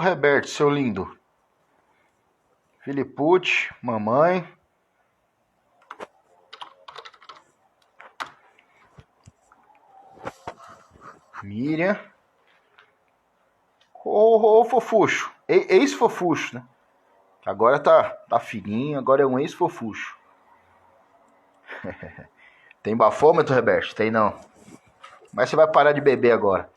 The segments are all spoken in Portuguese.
Roberto, seu lindo. Filipucci, mamãe. Miriam. Ô, fofucho. Ex-fofucho, né? Agora tá fininho, agora é um ex-fofucho. Tem bafômetro, Roberto? Tem não. Mas você vai parar de beber agora.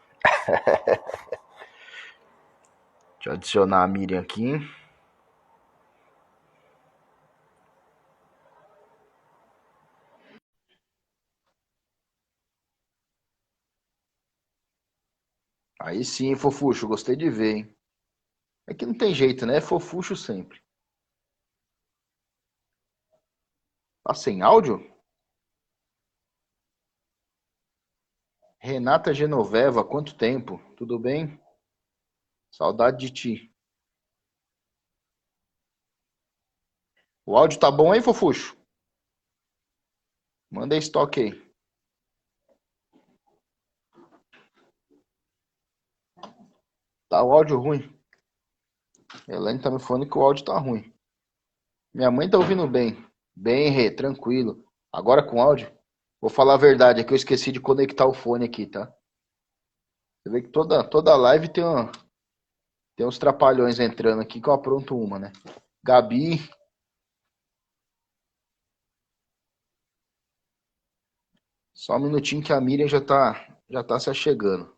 Deixa eu adicionar a Miriam aqui. Aí sim, fofucho, gostei de ver, hein? É que não tem jeito, né? É fofucho sempre. Tá sem áudio? Renata Genoveva, quanto tempo? Tudo bem? Saudade de ti. O áudio tá bom aí, fofucho? Manda aí estoque aí. Tá o áudio ruim. Elaine tá me falando que o áudio tá ruim. Minha mãe tá ouvindo bem. Bem, Rê, tranquilo. Agora com áudio? Vou falar a verdade, é que eu esqueci de conectar o fone aqui, tá? Você vê que toda live tem uns trapalhões entrando aqui que eu apronto uma, né? Gabi, só um minutinho que a Miriam já tá se achegando.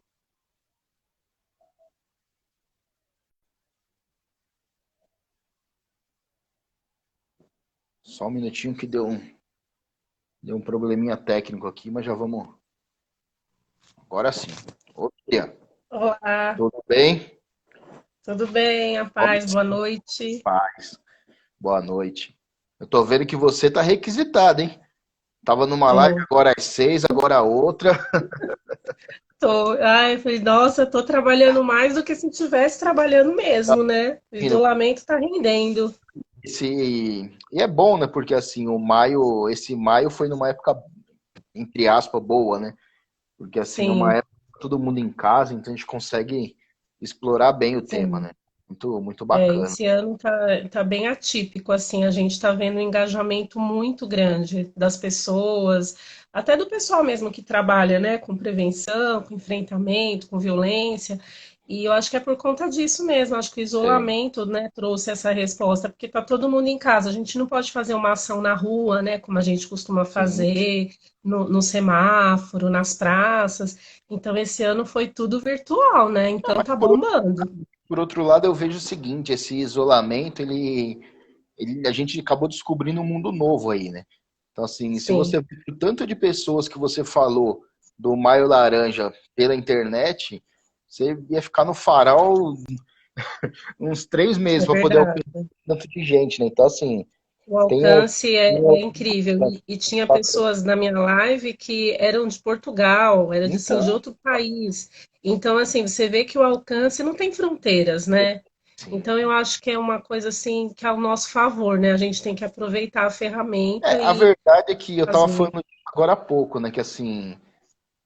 Só um minutinho que deu um probleminha técnico aqui, mas já vamos. Agora sim. Ô, Miriam, Olá, tudo bem? tudo bem? A Vamos paz, boa sim, noite. paz. Boa noite. Eu tô vendo que você tá requisitado, hein? Tava numa live Tô, agora às 6, agora a outra. tô. Ai, eu falei, nossa, tô trabalhando mais do que se estivesse trabalhando mesmo, né? O isolamento tá rendendo. E é bom, né? Porque assim, esse maio foi numa época, entre aspas, boa, né? Porque assim, uma Sim, época todo mundo em casa, então a gente consegue explorar bem o tema, sim. né? Muito, muito É, bacana. esse ano tá bem atípico, assim, a gente tá vendo um engajamento muito grande das pessoas, até do pessoal mesmo que trabalha, né, com prevenção, com enfrentamento, com violência, e eu acho que é por conta disso mesmo, acho que o Sei. isolamento, né, trouxe essa resposta, porque tá todo mundo em casa, a gente não pode fazer uma ação na rua, né, como a gente costuma Sim. fazer, no semáforo, nas praças, então esse ano foi tudo virtual, né, Não, então mas tá bombando. por outro lado, eu vejo o seguinte, esse isolamento, a gente acabou descobrindo um mundo novo aí, né? Então, assim, se você Sim. viu o tanto de pessoas que você falou do Maio Laranja pela internet, você ia ficar no farol uns 3 meses É para poder verdade. alcançar tanto de gente, né? Então, assim, O tem, alcance é tem incrível. E tinha bacana. pessoas na minha live que eram de Portugal, era de, assim, de Então, outro país. Então, assim, você vê que o alcance não tem fronteiras, né? sim. Então, eu acho que é uma coisa, assim, que é ao nosso favor, né? A gente tem que aproveitar a ferramenta A e verdade é que eu tava fazer. falando disso agora há pouco, né? Que assim,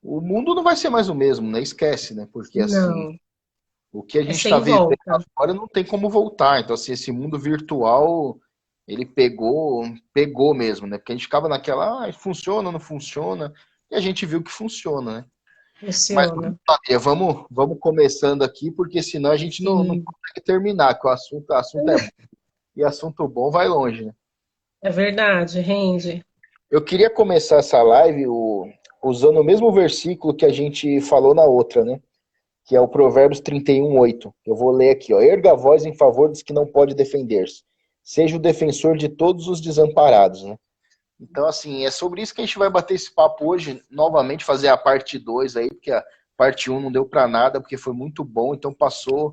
o mundo não vai ser mais o mesmo, né? Esquece, né? Porque assim, Não, o que a é gente está sem vivendo volta. agora não tem como voltar. Então, assim, esse mundo virtual, ele pegou mesmo, né? Porque a gente ficava naquela, funciona, não funciona, e a gente viu que funciona, né? Mas Funciona. Maria, vamos começando aqui, porque senão a gente não Sim, consegue terminar, que o assunto é bom, e assunto bom vai longe, né? é verdade, rende. Eu queria começar essa live usando o mesmo versículo que a gente falou na outra, né? Que é o Provérbios 31:8. Eu vou ler aqui, ó. Erga a voz em favor dos que não pode defender-se. Seja o defensor de todos os desamparados, né? Então, assim, é sobre isso que a gente vai bater esse papo hoje, novamente fazer a parte 2 aí, porque a parte um não deu para nada, porque foi muito bom, então passou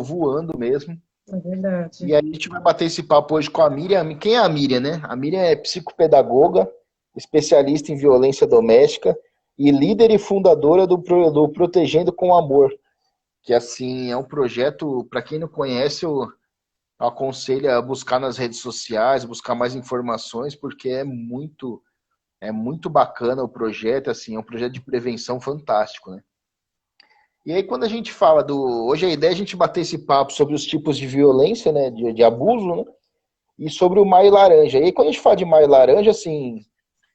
voando mesmo. É E verdade. aí a gente vai bater esse papo hoje com a Miriam. Quem é a Miriam, né? A Miriam é psicopedagoga, especialista em violência doméstica e líder e fundadora do Protegendo com Amor, que assim é um projeto, para quem não conhece, eu aconselho a buscar nas redes sociais, buscar mais informações, porque é muito bacana o projeto, assim, é um projeto de prevenção fantástico, né? E aí, quando a gente fala do. Hoje a ideia é a gente bater esse papo sobre os tipos de violência, né? De abuso, né? E sobre o Maio Laranja. E aí, quando a gente fala de Maio Laranja, assim,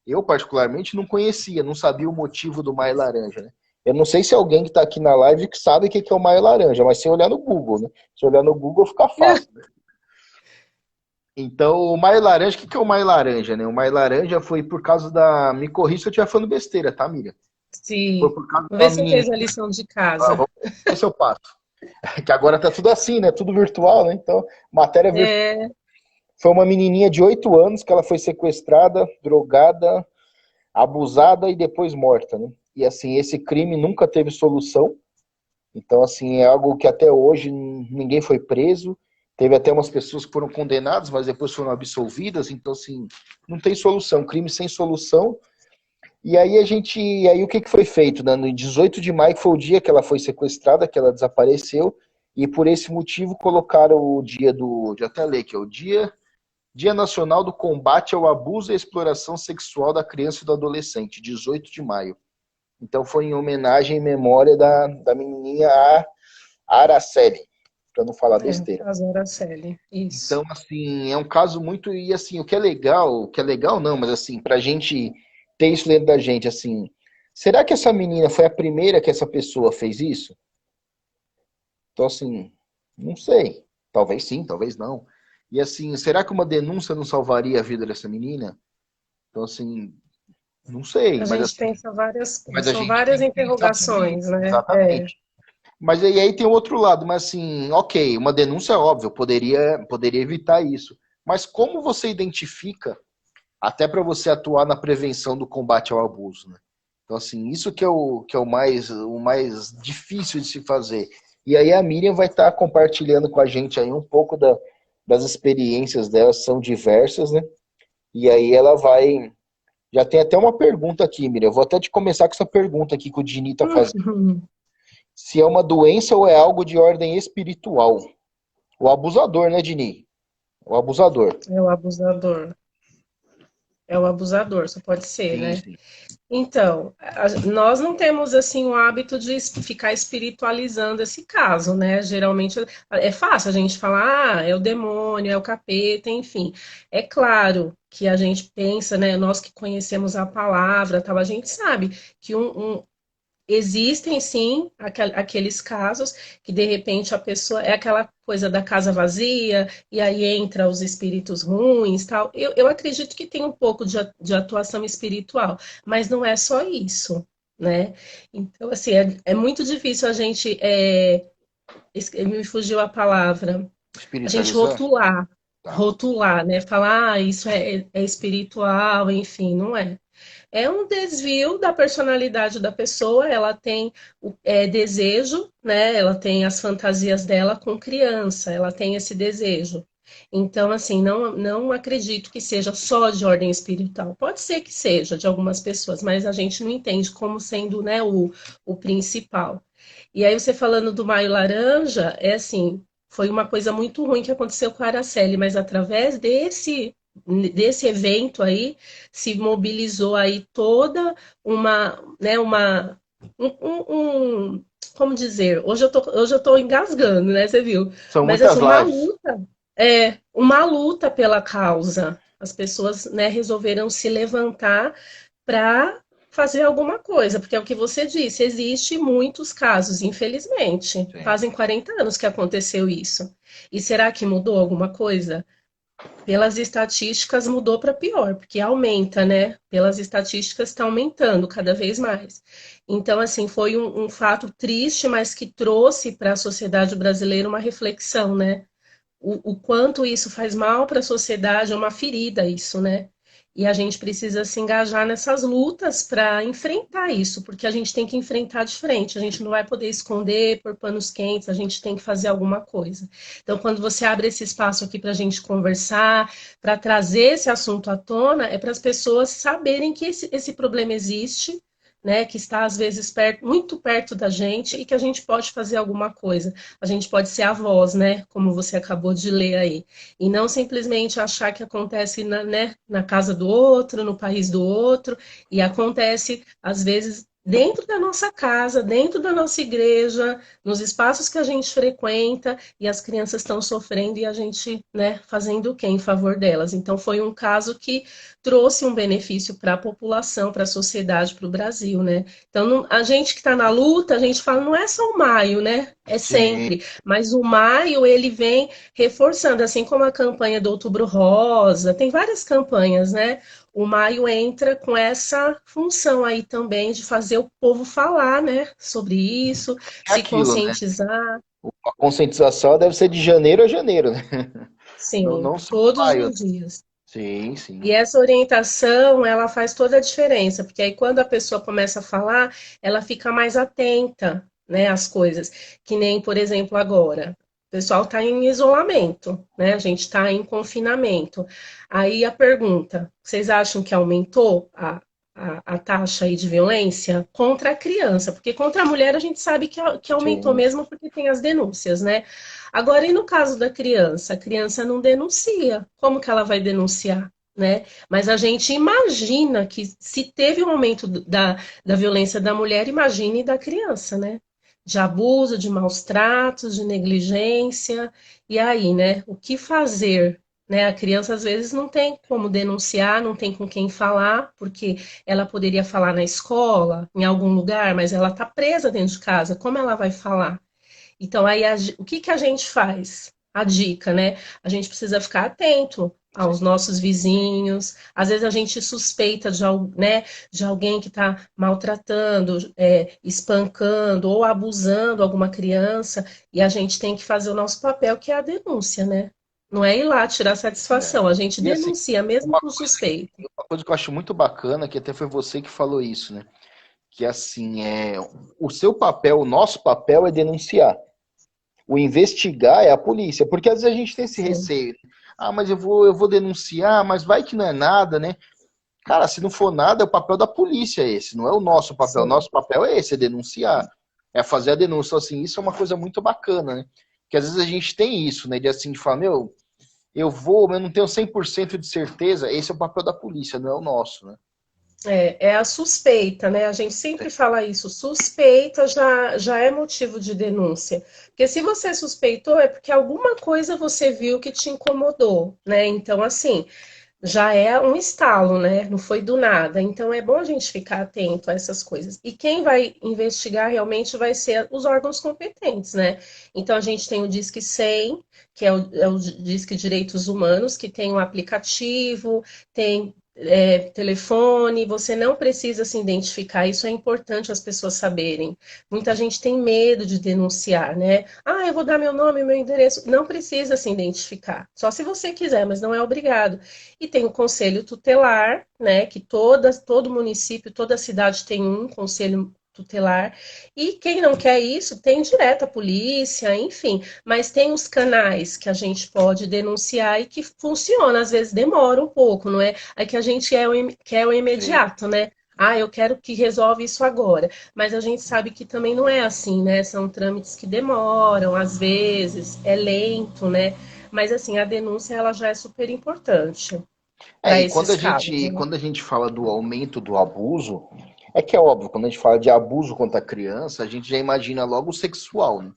eu particularmente não conhecia, não sabia o motivo do Maio Laranja, né? Eu não sei se alguém que está aqui na live que sabe o que é o Maio Laranja, mas se olhar no Google, né? Se olhar no Google fica fácil, né? Então, o Maio Laranja, o que é o Maio Laranja, né? O Maio Laranja foi por causa da. Me corrija se eu estiver falando besteira, tá, Miriam? Foi Sim. por causa de Vamos uma ver se você menina. fez a lição de Ah, casa. vamos ver se eu passo. Que agora tá tudo assim, né? Tudo virtual, né? Então, matéria virtual. É, Foi uma menininha de 8 anos que ela foi sequestrada, drogada, abusada e depois morta, né? E assim, esse crime nunca teve solução. Então, assim, é algo que até hoje ninguém foi preso. Teve até umas pessoas que foram condenadas, mas depois foram absolvidas. Então, assim, não tem solução. Crime sem solução. E aí aí o que foi feito, né? No 18 de maio foi o dia que ela foi sequestrada, que ela desapareceu. E por esse motivo colocaram o dia do, de até ler aqui, o Dia Nacional do Combate ao Abuso e Exploração Sexual da Criança e do Adolescente, 18 de maio. Então foi em homenagem e memória da menininha Araceli, para não falar besteira. caso Araceli. Isso. Então, assim, é um caso muito. E assim, o que é legal não, mas assim, pra gente ter isso dentro da gente, assim, será que essa menina foi a primeira que essa pessoa fez isso? Então, assim, não sei. Talvez sim, talvez não. E assim, será que uma denúncia não salvaria a vida dessa menina? Então, assim, não sei, A mas gente assim, pensa várias mas coisas, a são gente várias tem que pensar sobre interrogações, isso, né? É. exatamente. Mas aí tem o outro lado, mas assim, ok, uma denúncia é óbvio, poderia evitar isso. Mas como você identifica, até para você atuar na prevenção do combate ao abuso, né? Então, assim, isso que é o mais difícil de se fazer. E aí a Miriam vai estar compartilhando com a gente aí um pouco das experiências dela, são diversas, né? E aí ela vai. Já tem até uma pergunta aqui, Miriam. Eu vou até te começar com essa pergunta aqui que o Dini está fazendo. Uhum. Se é uma doença ou é algo de ordem espiritual. O abusador, né, Dini? O abusador. É o abusador. É o abusador, só pode ser, Sim, né? sim. Então, nós não temos assim o hábito de ficar espiritualizando esse caso, né? Geralmente é fácil a gente falar, é o demônio, é o capeta, enfim. É claro que a gente pensa, né? Nós que conhecemos a palavra, tal, a gente sabe que existem sim aqueles casos que de repente a pessoa é aquela coisa da casa vazia e aí entra os espíritos ruins, tal. Eu acredito que tem um pouco de atuação espiritual, mas não é só isso, né? Então, assim, é muito difícil a gente, me fugiu a palavra, a gente Espiritualizar? rotular, Tá. rotular, né? Falar, isso é espiritual, enfim, não é. É um desvio da personalidade da pessoa, ela tem desejo, né? Ela tem as fantasias dela com criança, ela tem esse desejo. Então, assim, não acredito que seja só de ordem espiritual. Pode ser que seja de algumas pessoas, mas a gente não entende como sendo, né, o principal. E aí, você falando do Maio Laranja, é assim, foi uma coisa muito ruim que aconteceu com a Araceli, mas através desse evento aí, se mobilizou aí toda como dizer, hoje eu tô engasgando, né, você viu? São Mas assim, muitas lives. uma luta pela causa. As pessoas, né, resolveram se levantar para fazer alguma coisa, porque é o que você disse, existe muitos casos, infelizmente. Sim. Fazem 40 anos que aconteceu isso. E será que mudou alguma coisa? Pelas estatísticas mudou para pior, porque aumenta, né? Pelas estatísticas está aumentando cada vez mais. Então, assim, foi um fato triste, mas que trouxe para a sociedade brasileira uma reflexão, né? O quanto isso faz mal para a sociedade, é uma ferida isso, né? E a gente precisa se engajar nessas lutas para enfrentar isso, porque a gente tem que enfrentar de frente, a gente não vai poder esconder por panos quentes, a gente tem que fazer alguma coisa. Então, quando você abre esse espaço aqui para a gente conversar, para trazer esse assunto à tona, é para as pessoas saberem que esse problema existe, né, que está às vezes muito perto da gente e que a gente pode fazer alguma coisa. A gente pode ser a voz, né? Como você acabou de ler aí. E não simplesmente achar que acontece na casa do outro, no país do outro, e acontece, às vezes, dentro da nossa casa, dentro da nossa igreja, nos espaços que a gente frequenta, e as crianças estão sofrendo e a gente, né, fazendo o quê em favor delas? Então, foi um caso que trouxe um benefício para a população, para a sociedade, para o Brasil, né? Então, a gente que está na luta, a gente fala, não é só o maio, né? É Sim, sempre. Mas o maio, ele vem reforçando, assim como a campanha do Outubro Rosa, tem várias campanhas, né? O maio entra com essa função aí também de fazer o povo falar, né, sobre isso, é se aquilo, né? conscientizar. A conscientização deve ser de janeiro a janeiro, né? Não, Sim, não só todos maio. os dias. Sim, sim. E essa orientação, ela faz toda a diferença, porque aí quando a pessoa começa a falar, ela fica mais atenta, né, às coisas. Que nem, por exemplo, agora. O pessoal está em isolamento, né? A gente está em confinamento. Aí a pergunta: vocês acham que aumentou a taxa aí de violência contra a criança? Porque contra a mulher a gente sabe que aumentou Sim. mesmo porque tem as denúncias, né? Agora, e no caso da criança? A criança não denuncia. Como que ela vai denunciar? Né? Mas a gente imagina que se teve um aumento da violência da mulher, imagine da criança, né? De abuso, de maus tratos, de negligência. E aí, né? O que fazer? Né? A criança às vezes não tem como denunciar, não tem com quem falar, porque ela poderia falar na escola, em algum lugar, mas ela está presa dentro de casa. Como ela vai falar? Então, aí, o que que a gente faz? A dica, né? A gente precisa ficar atento aos nossos vizinhos. Às vezes a gente suspeita né, de alguém que está maltratando, espancando ou abusando alguma criança, e a gente tem que fazer o nosso papel, que é a denúncia, né? Não é ir lá tirar É. satisfação, a gente E assim, denuncia, mesmo uma com suspeito. uma coisa que eu acho muito bacana, que até foi você que falou isso, né? Que assim, o seu papel, o nosso papel é denunciar. O investigar é a polícia, porque às vezes a gente tem esse Sim, receio. Ah, mas eu vou denunciar, mas vai que não é nada, né? Cara, se não for nada, é o papel da polícia esse, não é o nosso papel. O sim. nosso papel é esse, é denunciar, é fazer a denúncia. Assim, isso é uma coisa muito bacana, né? Que às vezes a gente tem isso, né? De assim, de falar, meu, eu vou, mas eu não tenho 100% de certeza. Esse é o papel da polícia, não é o nosso, né? É a suspeita, né? A gente sempre fala isso. Suspeita já é motivo de denúncia. Porque se você suspeitou, é porque alguma coisa você viu que te incomodou, né? Então, assim, já é um estalo, né? Não foi do nada. Então, é bom a gente ficar atento a essas coisas. E quem vai investigar realmente vai ser os órgãos competentes, né? Então, a gente tem o Disque 100, que é o Disque Direitos Humanos, que tem um aplicativo, tem telefone, você não precisa se identificar, isso é importante as pessoas saberem. Muita gente tem medo de denunciar, né? Ah, eu vou dar meu nome, meu endereço. Não precisa se identificar, só se você quiser, mas não é obrigado. E tem o conselho tutelar, né? Que todo município, toda cidade tem um conselho tutelar. E quem não quer isso, tem direto a polícia, enfim. Mas tem os canais que a gente pode denunciar e que funciona. Às vezes demora um pouco, não é? Aí que a gente quer o Sim. imediato, né? Ah, eu quero que resolva isso agora. Mas a gente sabe que também não é assim, né? São trâmites que demoram, às vezes, é lento, né? Mas assim, a denúncia ela já é super importante para E quando esses a casos, gente, né? quando a gente fala do aumento do abuso, é que é óbvio, quando a gente fala de abuso contra a criança, a gente já imagina logo o sexual, né?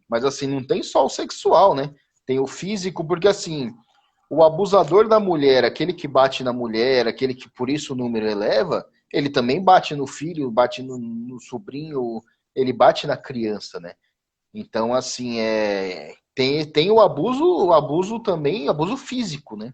Mas assim, não tem só o sexual, né? Tem o físico, porque assim, o abusador da mulher, aquele que bate na mulher, aquele que por isso o número eleva, ele também bate no filho, bate no sobrinho, ele bate na criança, né? Então, assim, tem o abuso também, abuso físico, né?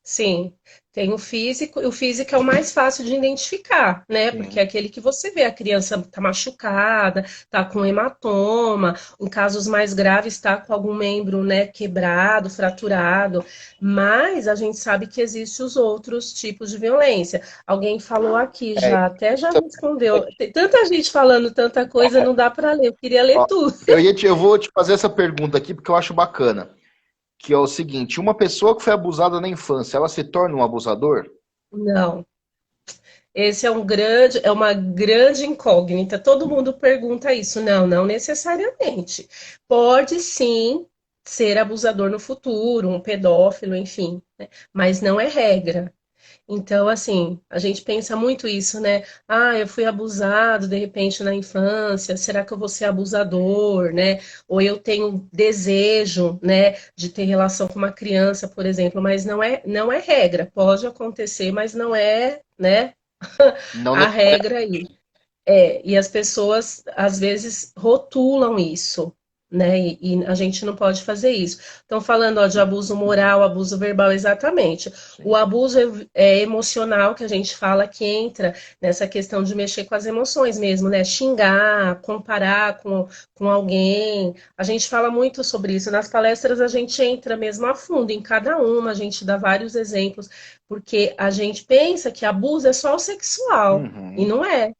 Sim, tem o físico é o mais fácil de identificar, né? Porque Sim. é aquele que você vê, a criança tá machucada, tá com hematoma, em casos mais graves tá com algum membro, né, quebrado, fraturado, mas a gente sabe que existem os outros tipos de violência. Alguém falou aqui É, já, até já respondeu. Tem tanta gente falando tanta coisa, não dá para ler, eu queria ler ó, tudo. eu vou te fazer essa pergunta aqui porque eu acho bacana. Que é o seguinte: uma pessoa que foi abusada na infância, ela se torna um abusador? Não. Esse é uma grande incógnita. Todo mundo pergunta isso. Não, não necessariamente. Pode sim ser abusador no futuro, um pedófilo, enfim, né? Mas não é regra. Então, assim, a gente pensa muito isso, né? Ah, eu fui abusado de repente na infância, será que eu vou ser abusador, né? Ou eu tenho desejo, né, de ter relação com uma criança, por exemplo, mas não é regra. Pode acontecer, mas não é, né, Não a necessariamente. regra aí. E as pessoas às vezes rotulam isso, né? E a gente não pode fazer isso. Estão falando, ó, de abuso moral, abuso verbal, exatamente. O Sim. abuso emocional que a gente fala que entra nessa questão de mexer com as emoções mesmo, né? Xingar, comparar com alguém. A gente fala muito sobre isso. Nas palestras a gente entra mesmo a fundo em cada uma, a gente dá vários exemplos, porque a gente pensa que abuso é só o sexual, e Uhum. não é.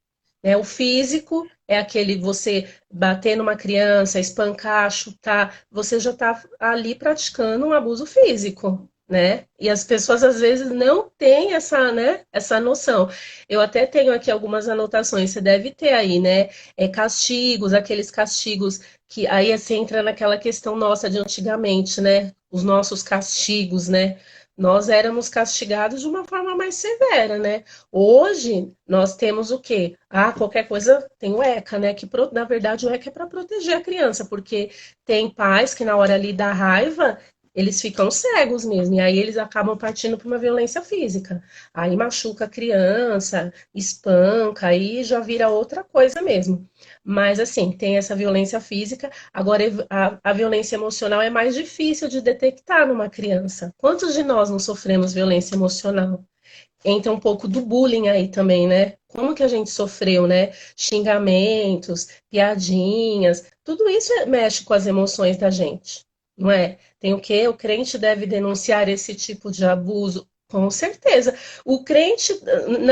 Né? O físico é aquele você bater numa criança, espancar, chutar, você já está ali praticando um abuso físico, né? E as pessoas às vezes não têm essa, né, essa noção. Eu até tenho aqui algumas anotações, você deve ter aí, né? Castigos, aqueles castigos que aí você entra naquela questão nossa de antigamente, né? Os nossos castigos, né? Nós éramos castigados de uma forma mais severa, né? Hoje, nós temos o quê? Ah, qualquer coisa tem o ECA, né? Na verdade, o ECA é para proteger a criança, porque tem pais que, na hora ali da raiva, eles ficam cegos mesmo, e aí eles acabam partindo para uma violência física. Aí machuca a criança, espanca, aí já vira outra coisa mesmo. Mas, assim, tem essa violência física. Agora, a violência emocional é mais difícil de detectar numa criança. Quantos de nós não sofremos violência emocional? Entra um pouco do bullying aí também, né? Como que a gente sofreu, né? Xingamentos, piadinhas, tudo isso mexe com as emoções da gente, não é? Tem o quê? O crente deve denunciar esse tipo de abuso. Com certeza. O crente,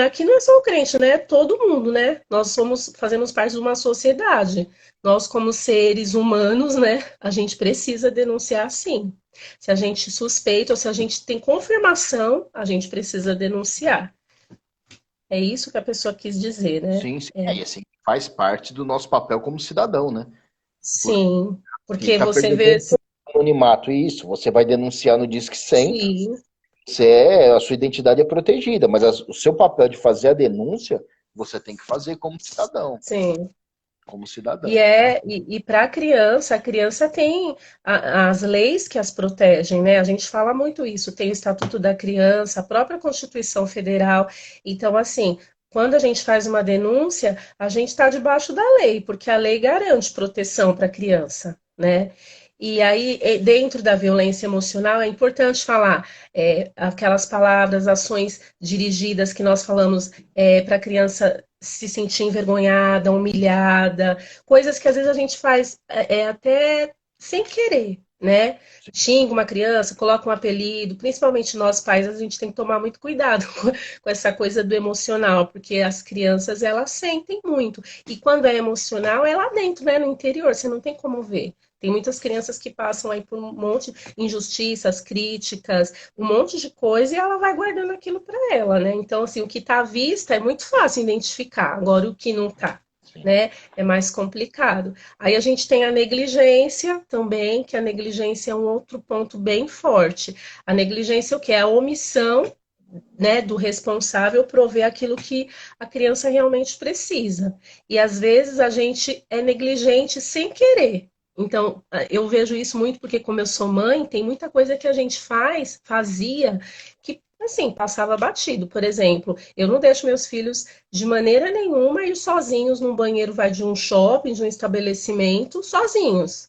aqui não é só o crente, né? Todo mundo, né? Nós fazemos parte de uma sociedade. Nós, como seres humanos, né? A gente precisa denunciar sim. Se a gente suspeita ou se a gente tem confirmação, a gente precisa denunciar. É isso que a pessoa quis dizer, né? Sim, sim. E assim, faz parte do nosso papel como cidadão, né? Porque Sim, assim, porque tá você perdendo vê, o anonimato. Isso, você vai denunciar no Disque 100, sim, a sua identidade é protegida, mas o seu papel de fazer a denúncia, você tem que fazer como cidadão. sim. Como E, cidadão. é, e para a criança tem as leis que as protegem, né? A gente fala muito isso, tem o Estatuto da Criança, a própria Constituição Federal. Então, assim, quando a gente faz uma denúncia, a gente está debaixo da lei, porque a lei garante proteção para a criança, né? E aí, dentro da violência emocional, é importante falar aquelas palavras, ações dirigidas que nós falamos para a criança se sentir envergonhada, humilhada, coisas que às vezes a gente faz até sem querer, né? Sim. Xinga uma criança, coloca um apelido, principalmente nós pais, a gente tem que tomar muito cuidado com essa coisa do emocional, porque as crianças elas sentem muito. E quando é emocional, é lá dentro, né? No interior, você não tem como ver. Tem muitas crianças que passam aí por um monte de injustiças, críticas, um monte de coisa e ela vai guardando aquilo para ela, né? Então, assim, o que está à vista é muito fácil identificar, agora o que não está, Sim. né? É mais complicado. Aí a gente tem a negligência também, que a negligência é um outro ponto bem forte. A negligência é o que? É a omissão, né, do responsável prover aquilo que a criança realmente precisa. E às vezes a gente é negligente sem querer. Então, eu vejo isso muito porque, como eu sou mãe, tem muita coisa que a gente fazia, que, assim, passava batido. Por exemplo, eu não deixo meus filhos de maneira nenhuma ir sozinhos num banheiro, vai de um shopping, de um estabelecimento, sozinhos.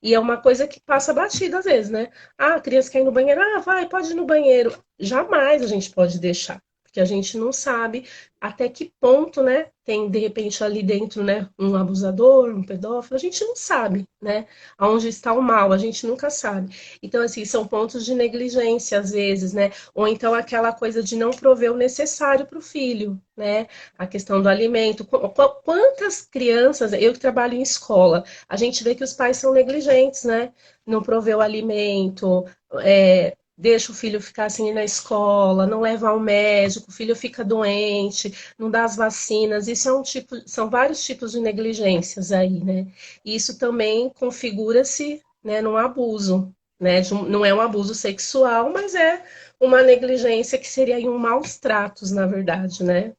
E é uma coisa que passa batido às vezes, né? Ah, a criança quer ir no banheiro, vai, pode ir no banheiro. Jamais a gente pode deixar, porque a gente não sabe até que ponto, né, tem de repente ali dentro, né, um abusador, um pedófilo, a gente não sabe, né, aonde está o mal, a gente nunca sabe. Então, assim, são pontos de negligência às vezes, né, ou então aquela coisa de não prover o necessário para o filho, né, a questão do alimento. Quantas crianças, eu que trabalho em escola, a gente vê que os pais são negligentes, né, não prover o alimento, deixa o filho ficar assim na escola, não leva ao médico, o filho fica doente, não dá as vacinas. Isso é um tipo, são vários tipos de negligências aí, né? E isso também configura-se, né, num abuso, né? Não é um abuso sexual, mas é uma negligência que seria aí um maus tratos, na verdade, né?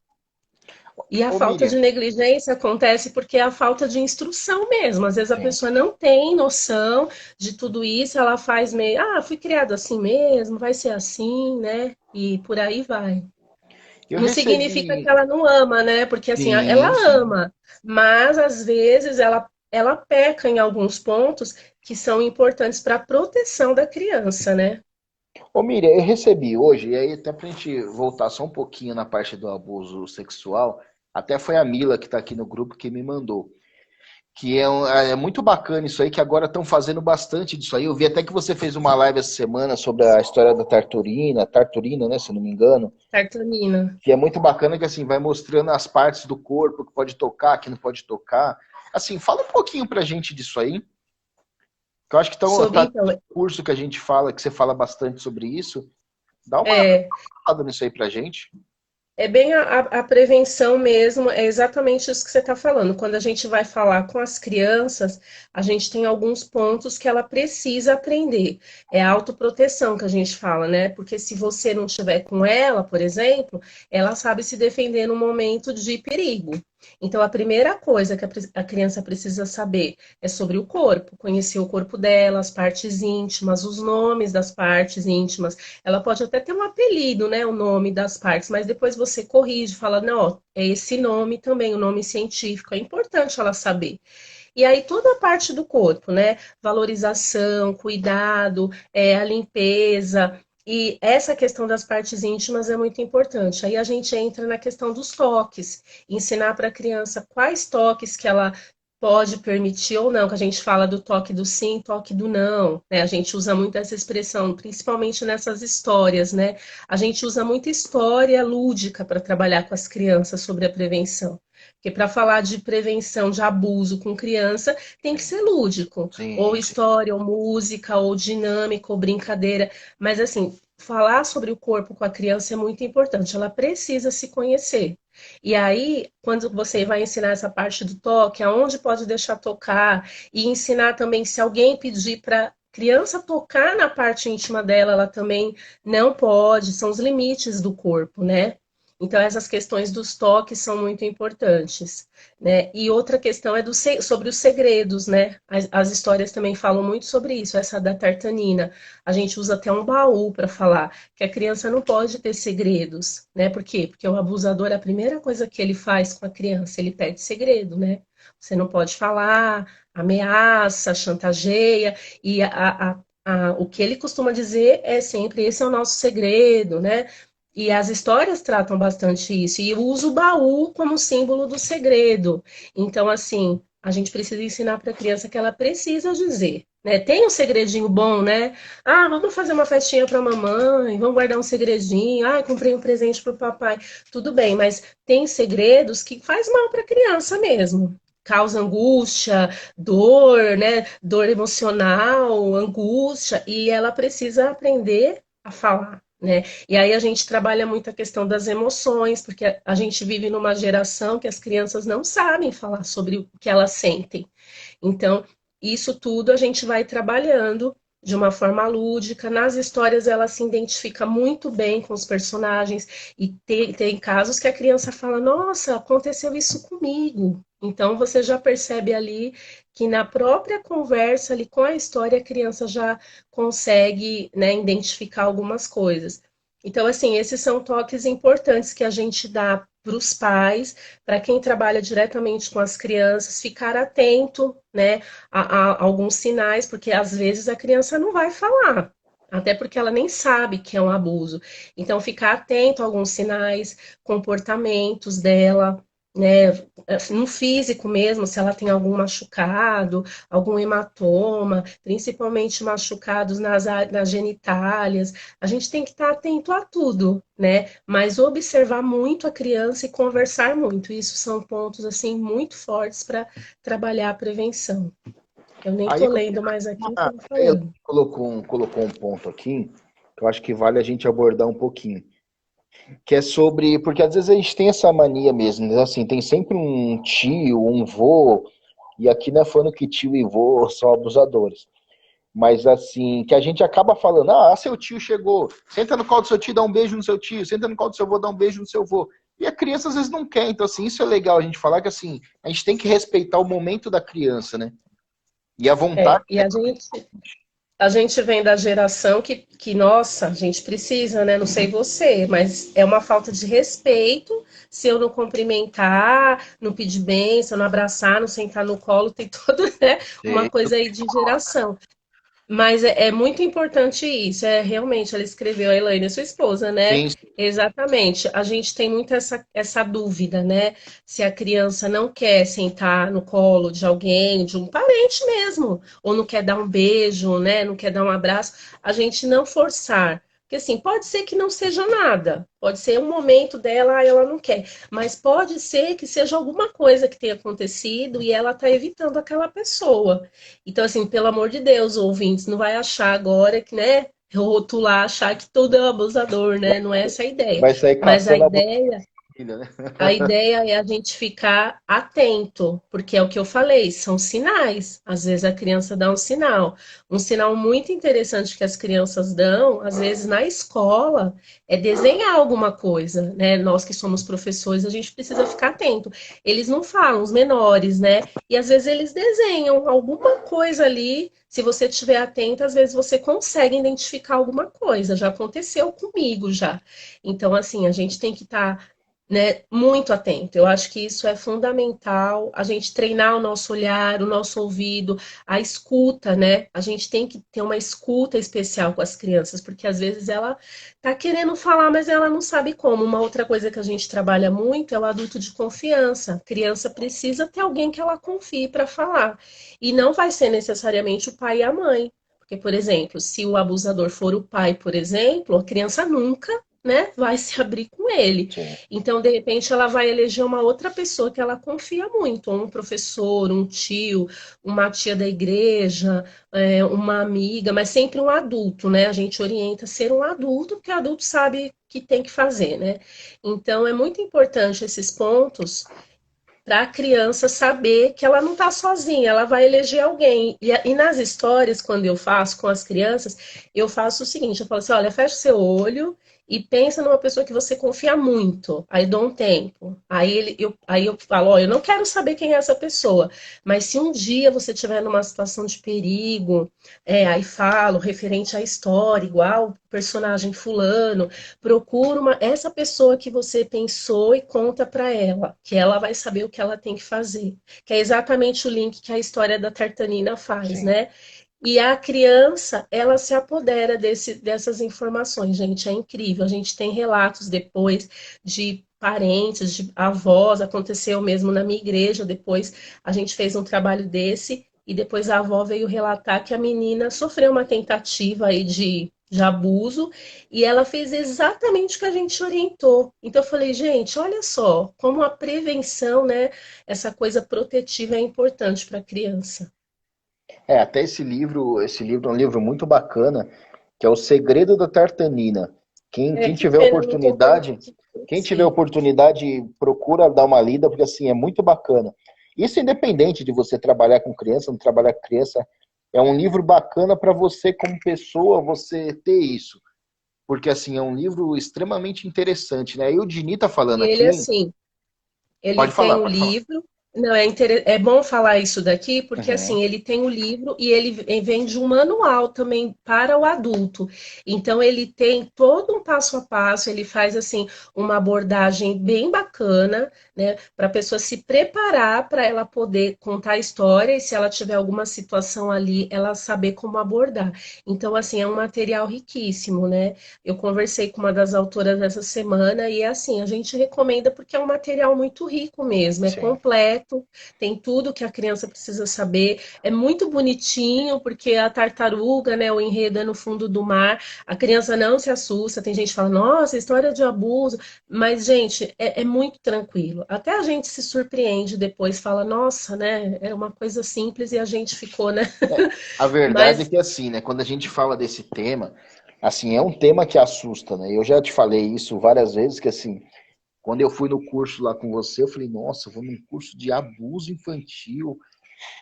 E a Ô, falta Miriam, de negligência acontece porque é a falta de instrução mesmo. Às vezes a sim. pessoa não tem noção de tudo isso, ela faz meio, fui criada assim mesmo, vai ser assim, né? E por aí vai. Eu Não significa que recebi. ela não ama, né? Porque assim, ela Sim, sim. ama, mas às vezes ela peca em alguns pontos que são importantes para a proteção da criança, né? Ô, Miriam, eu recebi hoje, e aí até pra gente voltar só um pouquinho na parte do abuso sexual, até foi a Mila que tá aqui no grupo que me mandou. Que é muito bacana isso aí, que agora estão fazendo bastante disso aí. Eu vi até que você fez uma live essa semana sobre a história da tarturina, né, se eu não me engano. Cartolina. Que é muito bacana que assim vai mostrando as partes do corpo que pode tocar, que não pode tocar. Assim, fala um pouquinho pra gente disso aí. Que eu acho que Sobre, tá então, no curso que a gente fala, que você fala bastante sobre isso. Dá uma é, falada nisso aí pra gente. É bem a prevenção mesmo, é exatamente isso que você está falando. Quando a gente vai falar com as crianças, a gente tem alguns pontos que ela precisa aprender. É a autoproteção que a gente fala, né? Porque se você não estiver com ela, por exemplo, ela sabe se defender no momento de perigo. Então, a primeira coisa que a criança precisa saber é sobre o corpo, conhecer o corpo dela, as partes íntimas, os nomes das partes íntimas. Ela pode até ter um apelido, né, o nome das partes, mas depois você corrige, fala, não, ó, é esse nome também, o nome científico, é importante ela saber. E aí toda a parte do corpo, né, valorização, cuidado, a limpeza, e essa questão das partes íntimas é muito importante. Aí a gente entra na questão dos toques, ensinar para a criança quais toques que ela pode permitir ou não, que a gente fala do toque do sim, toque do não, né? A gente usa muito essa expressão, principalmente nessas histórias, né? A gente usa muita história lúdica para trabalhar com as crianças sobre a prevenção. Porque para falar de prevenção de abuso com criança, tem que ser lúdico, ou Sim, sim. história, ou música, ou dinâmica, ou brincadeira. Mas assim, falar sobre o corpo com a criança é muito importante. Ela precisa se conhecer. E aí, quando você vai ensinar essa parte do toque, aonde pode deixar tocar, e ensinar também se alguém pedir para criança tocar na parte íntima dela, ela também não pode, são os limites do corpo, né? Então, essas questões dos toques são muito importantes, né? E outra questão é sobre os segredos, né? As histórias também falam muito sobre isso, essa da tartanina. A gente usa até um baú para falar que a criança não pode ter segredos, né? Por quê? Porque o abusador, a primeira coisa que ele faz com a criança, ele pede segredo, né? Você não pode falar, ameaça, chantageia, e o que ele costuma dizer é sempre: esse é o nosso segredo, né? E as histórias tratam bastante isso, e usa o baú como símbolo do segredo. Então, assim, a gente precisa ensinar para a criança que ela precisa dizer, né? Tem um segredinho bom, né? Vamos fazer uma festinha para a mamãe, vamos guardar um segredinho. Comprei um presente para o papai. Tudo bem, mas tem segredos que faz mal para a criança mesmo. Causa angústia, dor, né? Dor emocional, angústia, e ela precisa aprender a falar, né? E aí a gente trabalha muito a questão das emoções, porque a gente vive numa geração que as crianças não sabem falar sobre o que elas sentem. Então, isso tudo a gente vai trabalhando de uma forma lúdica. Nas histórias, ela se identifica muito bem com os personagens, e tem casos que a criança fala: Nossa, aconteceu isso comigo. Então, você já percebe ali que na própria conversa ali com a história, a criança já consegue, né, identificar algumas coisas. Então, assim, esses são toques importantes que a gente dá para os pais, para quem trabalha diretamente com as crianças, ficar atento, né, a alguns sinais, porque às vezes a criança não vai falar, até porque ela nem sabe que é um abuso. Então, ficar atento a alguns sinais, comportamentos dela, né, no físico mesmo, se ela tem algum machucado, algum hematoma, principalmente machucados nas genitálias, a gente tem que estar atento a tudo, né? Mas observar muito a criança e conversar muito. Isso são pontos assim muito fortes para trabalhar a prevenção. Eu nem Aí estou lendo mais aqui, estou eu falando. colocou um ponto aqui que eu acho que vale a gente abordar um pouquinho. Que é sobre. Porque às vezes a gente tem essa mania mesmo, né? Assim, tem sempre um tio, um vô, e aqui não é falando que tio e vô são abusadores. Mas assim, que a gente acaba falando, ah, seu tio chegou, senta no colo do seu tio, dá um beijo no seu tio, senta no colo do seu avô, dá um beijo no seu avô. E a criança às vezes não quer, então assim, isso é legal a gente falar que assim, a gente tem que respeitar o momento da criança, né? E a vontade. E a gente vem da geração nossa, a gente precisa, né? Não sei você, mas é uma falta de respeito se eu não cumprimentar, não pedir bênção, não abraçar, não sentar no colo, tem todo, né, uma coisa aí de geração. Mas é muito importante isso, é realmente, ela escreveu, a Elaine, sua esposa, né? Sim, Exatamente. A gente tem muito essa dúvida, né? Se a criança não quer sentar no colo de alguém, de um parente mesmo, ou não quer dar um beijo, né? Não quer dar um abraço, a gente não forçar. Porque assim, pode ser que não seja nada, pode ser um momento dela, ela não quer, mas pode ser que seja alguma coisa que tenha acontecido e ela está evitando aquela pessoa. Então, assim, pelo amor de Deus, ouvintes, não vai achar agora que, né, rotular, achar que todo é um abusador, né? Não é essa a ideia. vai sair Mas a caçando a ideia família, né? a ideia é a gente ficar atento, porque é o que eu falei, são sinais. Às vezes a criança dá um sinal. Um sinal muito interessante que as crianças dão, às vezes na escola, é desenhar alguma coisa, né? Nós que somos professores, a gente precisa ficar atento. Eles não falam, os menores, né? E às vezes eles desenham alguma coisa ali. Se você estiver atento, às vezes você consegue identificar alguma coisa. Já aconteceu comigo já. Então, assim, a gente tem que estar, né, muito atento. Eu acho que isso é fundamental, a gente treinar o nosso olhar, o nosso ouvido, a escuta, né? A gente tem que ter uma escuta especial com as crianças, porque às vezes ela tá querendo falar, mas ela não sabe como. Uma outra coisa que a gente trabalha muito é o adulto de confiança. A criança precisa ter alguém que ela confie para falar. E não vai ser necessariamente o pai e a mãe. Porque, por exemplo, se o abusador for o pai, por exemplo, a criança nunca, né, vai se abrir com ele. Sim. Então, de repente, ela vai eleger uma outra pessoa que ela confia muito, ou um professor, um tio, uma tia da igreja, uma amiga, mas sempre um adulto, né? A gente orienta a ser um adulto, porque o adulto sabe o que tem que fazer, né? Então, é muito importante esses pontos para a criança saber que ela não está sozinha, ela vai eleger alguém. E nas histórias, quando eu faço com as crianças, eu faço o seguinte: eu falo assim, olha, fecha o seu olho e pensa numa pessoa que você confia muito. Aí dou um tempo. Aí eu falo, ó, eu não quero saber quem é essa pessoa, mas se um dia você estiver numa situação de perigo, aí falo referente à história, igual o personagem fulano, procura essa pessoa que você pensou e conta para ela, que ela vai saber o que ela tem que fazer. Que é exatamente o link que a história da Tartanina faz, Sim. né? E a criança, ela se apodera dessas informações, gente, é incrível. A gente tem relatos depois de parentes, de avós, aconteceu mesmo na minha igreja, depois a gente fez um trabalho desse, e depois a avó veio relatar que a menina sofreu uma tentativa aí de abuso, e ela fez exatamente o que a gente orientou. Então eu falei, gente, olha só, como a prevenção, né, essa coisa protetiva é importante para a criança. Até esse livro é um livro muito bacana, que é O Segredo da Tartanina. Quem Que tiver pena, eu não estou oportunidade, quem tiver sim. oportunidade, procura dar uma lida, porque assim, é muito bacana. Isso independente de você trabalhar com criança, não trabalhar com criança, é um livro bacana para você como pessoa, você ter isso. Porque assim, é um livro extremamente interessante, né? E o Dini tá falando E ele, aqui, assim, ele pode falar, tem o pode falar. livro. Não, é bom falar isso daqui, porque Uhum. assim, ele tem o livro e ele vem de um manual também para o adulto. Então, ele tem todo um passo a passo, ele faz assim uma abordagem bem bacana, né, para a pessoa se preparar para ela poder contar a história e se ela tiver alguma situação ali, ela saber como abordar. Então, assim, é um material riquíssimo, né? Eu conversei com uma das autoras essa semana e assim, a gente recomenda porque é um material muito rico mesmo, é Sim. completo, tem tudo que a criança precisa saber, é muito bonitinho porque a tartaruga, né, o enredo é no fundo do mar, a criança não se assusta, tem gente que fala, nossa, história de abuso, mas gente, é muito tranquilo. Até a gente se surpreende depois, fala, nossa, né, é uma coisa simples e a gente ficou, né? A verdade é Mas que assim, né, quando a gente fala desse tema, assim, é um tema que assusta, né? Eu já te falei isso várias vezes, que assim, quando eu fui no curso lá com você, eu falei, nossa, eu vou num curso de abuso infantil,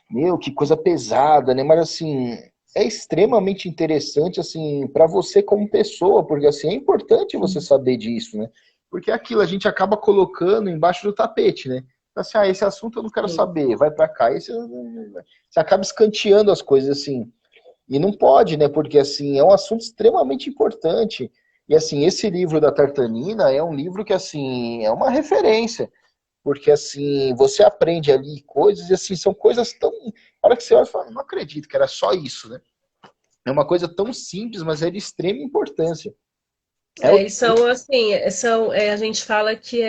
meu, que coisa pesada, né? Mas assim, é extremamente interessante, assim, para você como pessoa, porque, assim, é importante você saber disso, né? Porque é aquilo, a gente acaba colocando embaixo do tapete, né? Assim, esse assunto eu não quero Sim. saber, vai para cá, você acaba escanteando as coisas, assim, e não pode, né? Porque, assim, é um assunto extremamente importante. E, assim, esse livro da Tartanina é um livro que, assim, é uma referência. Porque, assim, você aprende ali coisas, e, assim, são coisas tão... A hora que você olha, você fala, não acredito que era só isso, né? É uma coisa tão simples, mas é de extrema importância. É o... E são assim, a gente fala que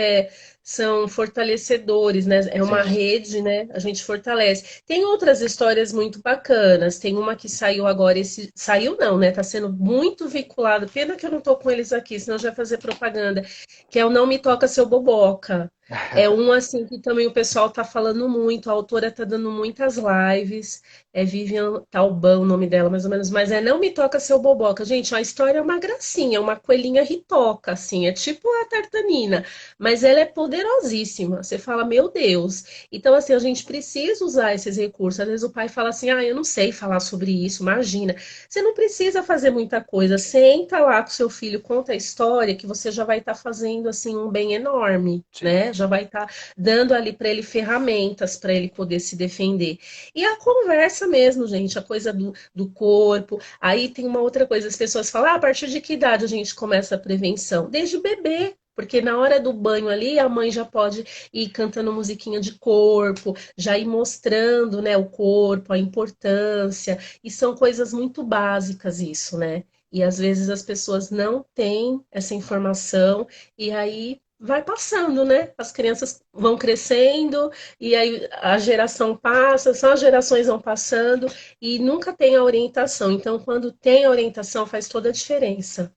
são fortalecedores, né? É uma Sim. rede, né? A gente fortalece. Tem outras histórias muito bacanas. Tem uma que saiu agora, saiu não, né? Tá sendo muito vinculado. Pena que eu não tô com eles aqui, senão eu já ia fazer propaganda. Que é o Não Me Toca Seu Boboca. É um assim que também o pessoal tá falando muito. A autora tá dando muitas lives. É Vivian Talbão o nome dela, mais ou menos, mas Não Me Toca Seu Boboca. Gente, a história é uma gracinha, uma coelhinha ritoca, assim, é tipo a tartanina, mas ela é poderosíssima. Você fala, meu Deus. Então, assim, a gente precisa usar esses recursos. Às vezes o pai fala assim, eu não sei falar sobre isso, imagina. Você não precisa fazer muita coisa. Senta lá com seu filho, conta a história, que você já vai estar fazendo, assim, um bem enorme, Sim. né? Já vai estar dando ali para ele ferramentas para ele poder se defender. E a conversa mesmo, gente, a coisa do corpo. Aí tem uma outra coisa, as pessoas falam, a partir de que idade a gente começa a prevenção? Desde bebê. Porque na hora do banho ali, a mãe já pode ir cantando musiquinha de corpo, já ir mostrando, né, o corpo, a importância. E são coisas muito básicas isso, né? E às vezes as pessoas não têm essa informação e aí vai passando, né? As crianças vão crescendo e aí a geração passa, só as gerações vão passando e nunca tem a orientação. Então, quando tem a orientação, faz toda a diferença.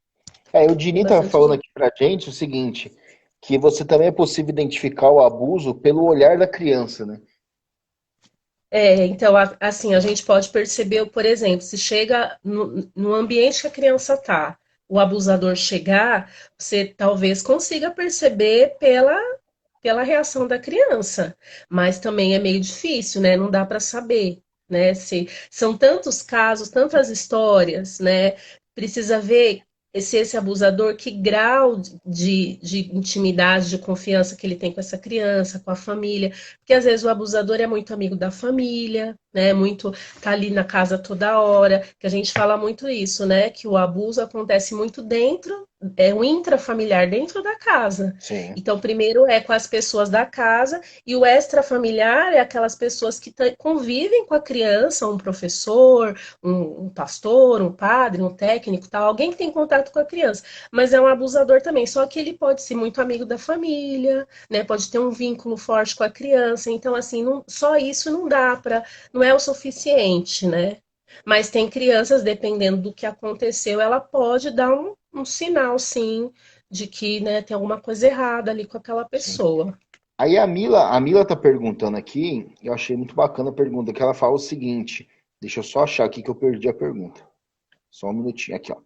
O Tem Dini estava bastante falando gente. aqui pra gente o seguinte, que você também é possível identificar o abuso pelo olhar da criança, né? Então, assim, a gente pode perceber, por exemplo, se chega no ambiente que a criança está, o abusador chegar, você talvez consiga perceber pela reação da criança, mas também é meio difícil, né? Não dá para saber, né? Se são tantos casos, tantas histórias, né? Precisa ver se esse abusador, que grau de intimidade, de confiança que ele tem com essa criança, com a família, porque às vezes o abusador é muito amigo da família, né? Muito tá ali na casa toda hora, que a gente fala muito isso, né? Que o abuso acontece muito dentro, é o intrafamiliar dentro da casa. Sim. Então, primeiro é com as pessoas da casa, e o extrafamiliar é aquelas pessoas que convivem com a criança, um professor, um pastor, um padre, um técnico, tal, alguém que tem contato com a criança. Mas é um abusador também, só que ele pode ser muito amigo da família, né? Pode ter um vínculo forte com a criança. Então, assim, só isso não dá para, não é o suficiente, né? Mas tem crianças, dependendo do que aconteceu, ela pode dar um sinal, sim, de que, né, tem alguma coisa errada ali com aquela Sim. pessoa. Aí a Mila tá perguntando aqui, eu achei muito bacana a pergunta, que ela fala o seguinte, deixa eu só achar aqui que eu perdi a pergunta. Só um minutinho, aqui ó.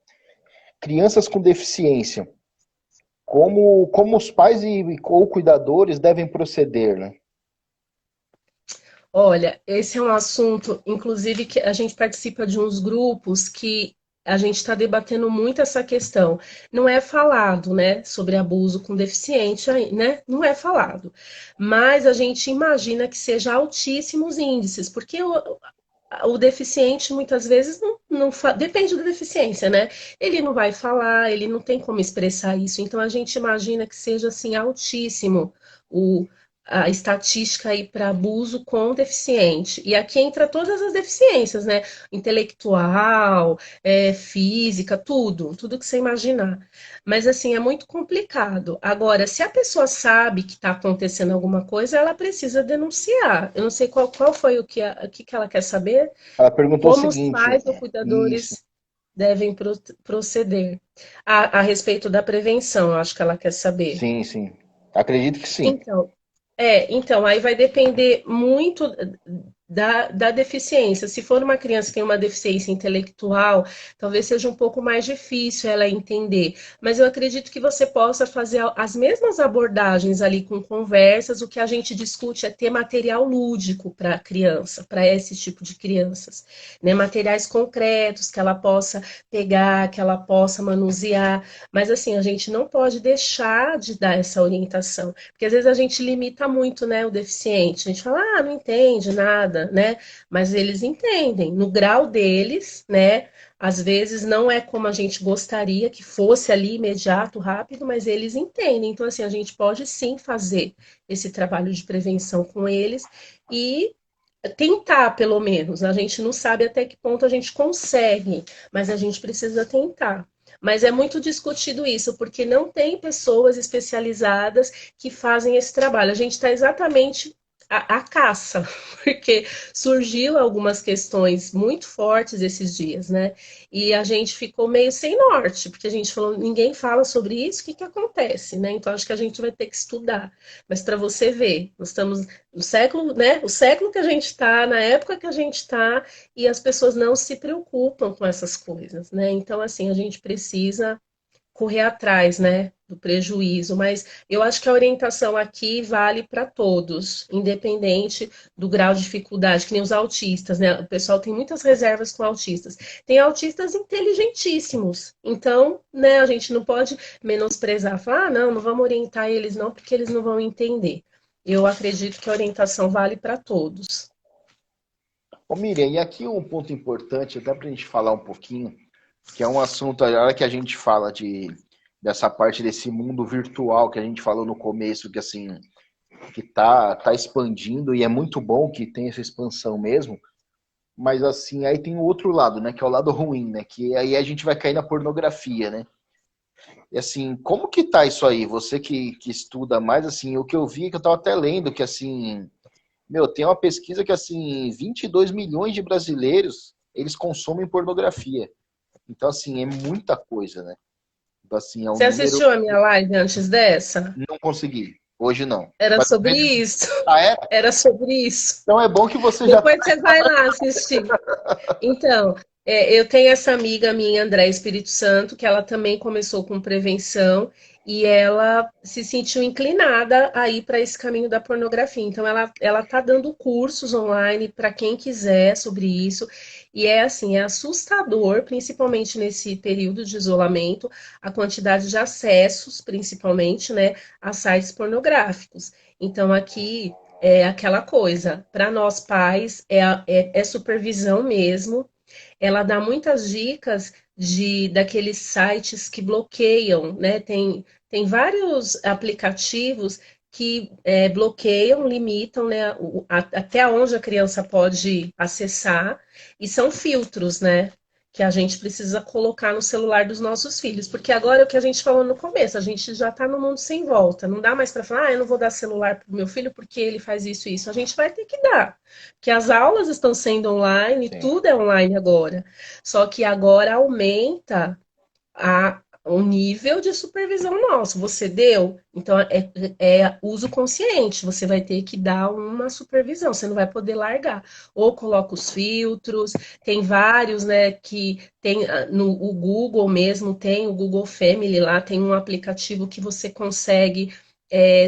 Crianças com deficiência, como os pais ou cuidadores devem proceder, né? Olha, esse é um assunto, inclusive, que a gente participa de uns grupos que a gente está debatendo muito essa questão. Não é falado, né, sobre abuso com deficiente, né? Não é falado. Mas a gente imagina que seja altíssimos índices, porque o deficiente muitas vezes depende da deficiência, né? Ele não vai falar, ele não tem como expressar isso. Então a gente imagina que seja assim altíssimo o, a estatística aí para abuso com deficiente. E aqui entra todas as deficiências, né? Intelectual, física, tudo que você imaginar. Mas assim, é muito complicado. Agora, se a pessoa sabe que está acontecendo alguma coisa, ela precisa denunciar. Eu não sei qual foi o que ela quer saber, Ela perguntou o como os seguinte, pais ou isso, cuidadores devem proceder a respeito da prevenção, eu acho que ela quer saber. sim, sim. Acredito que sim. Então, então, aí vai depender muito da deficiência. Se for uma criança que tem uma deficiência intelectual, talvez seja um pouco mais difícil ela entender. Mas eu acredito que você possa fazer as mesmas abordagens ali com conversas. O que a gente discute é ter material lúdico para a criança, para esse tipo de crianças, né? Materiais concretos que ela possa pegar, que ela possa manusear. Mas assim, a gente não pode deixar de dar essa orientação, porque às vezes a gente limita muito, né, o deficiente. A gente fala, não entende nada, né? Mas eles entendem, no grau deles, né? Às vezes não é como a gente gostaria que fosse ali imediato, rápido, mas eles entendem. Então, assim, a gente pode sim fazer esse trabalho de prevenção com eles e tentar, pelo menos. A gente não sabe até que ponto a gente consegue, mas a gente precisa tentar. Mas é muito discutido isso, porque não tem pessoas especializadas que fazem esse trabalho. A gente está exatamente à caça, porque surgiu algumas questões muito fortes esses dias, né? E a gente ficou meio sem norte, porque a gente falou, ninguém fala sobre isso, o que que acontece, né? Então acho que a gente vai ter que estudar. Mas para você ver, nós estamos no século, né? O século que a gente está, na época que a gente está, e as pessoas não se preocupam com essas coisas, né? Então, assim, a gente precisa correr atrás, né, do prejuízo, mas eu acho que a orientação aqui vale para todos, independente do grau de dificuldade, que nem os autistas, né? O pessoal tem muitas reservas com autistas. Tem autistas inteligentíssimos, então, né, a gente não pode menosprezar, falar, não, não vamos orientar eles não, porque eles não vão entender. Eu acredito que a orientação vale para todos. Ô Miriam, e aqui um ponto importante, até para a gente falar um pouquinho, que é um assunto, a hora que a gente fala dessa parte desse mundo virtual que a gente falou no começo, que assim, que tá expandindo e é muito bom que tem essa expansão mesmo, mas assim, aí tem o outro lado, né, que é o lado ruim, né, que aí a gente vai cair na pornografia, né? E assim, como que tá isso aí? Você que estuda mais, assim, o que eu vi, que eu tava até lendo, que assim, meu, tem uma pesquisa que assim, 22 milhões de brasileiros, eles consomem pornografia. Então, assim, é muita coisa, né? Então, assim, é um Você número. assistiu a minha live antes dessa? Não consegui. Hoje não. Era Mas sobre isso. ah, é? Era sobre isso. Então é bom que você já. Depois você vai lá assistir. Então, eu tenho essa amiga minha, André Espírito Santo, que ela também começou com prevenção e ela se sentiu inclinada a ir para esse caminho da pornografia. Então, ela está dando cursos online para quem quiser sobre isso. E é assim, é assustador, principalmente nesse período de isolamento, a quantidade de acessos, principalmente, né, a sites pornográficos. Então, aqui é aquela coisa, para nós pais, é supervisão mesmo. Ela dá muitas dicas daqueles sites que bloqueiam, né? Tem vários aplicativos que bloqueiam, limitam, né, até onde a criança pode acessar, e são filtros, né? Que a gente precisa colocar no celular dos nossos filhos, porque agora é o que a gente falou no começo, a gente já está no mundo sem volta, não dá mais para falar, eu não vou dar celular para o meu filho porque ele faz isso e isso, a gente vai ter que dar, porque as aulas estão sendo online, Sim. tudo é online agora, só que agora aumenta o nível de supervisão nosso. Você deu, então é uso consciente. Você vai ter que dar uma supervisão. Você não vai poder largar. Ou coloca os filtros. Tem vários, né? Que tem no o Google mesmo tem o Google Family lá. Tem um aplicativo que você consegue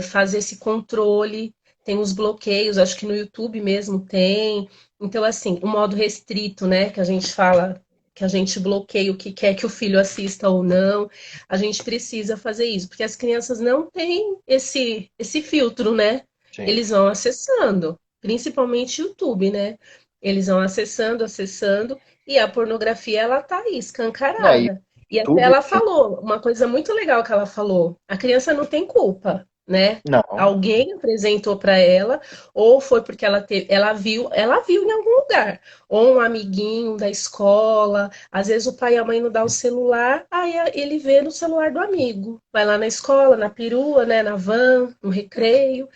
fazer esse controle. Tem os bloqueios. Acho que no YouTube mesmo tem. Então, assim, o modo restrito, né? Que a gente fala que a gente bloqueia o que quer que o filho assista ou não. A gente precisa fazer isso, porque as crianças não têm esse filtro, né? Sim. Eles vão acessando, principalmente YouTube, né? Eles vão acessando, acessando, e a pornografia, ela tá aí, É, e escancarada. E até tudo. ela falou, uma coisa muito legal que ela falou, a criança não tem culpa, né? Não. Alguém apresentou para ela, ou foi porque ela viu em algum lugar, ou um amiguinho da escola, às vezes o pai e a mãe não dá o celular, aí ele vê no celular do amigo. Vai lá na escola, na perua, né, na van, no recreio.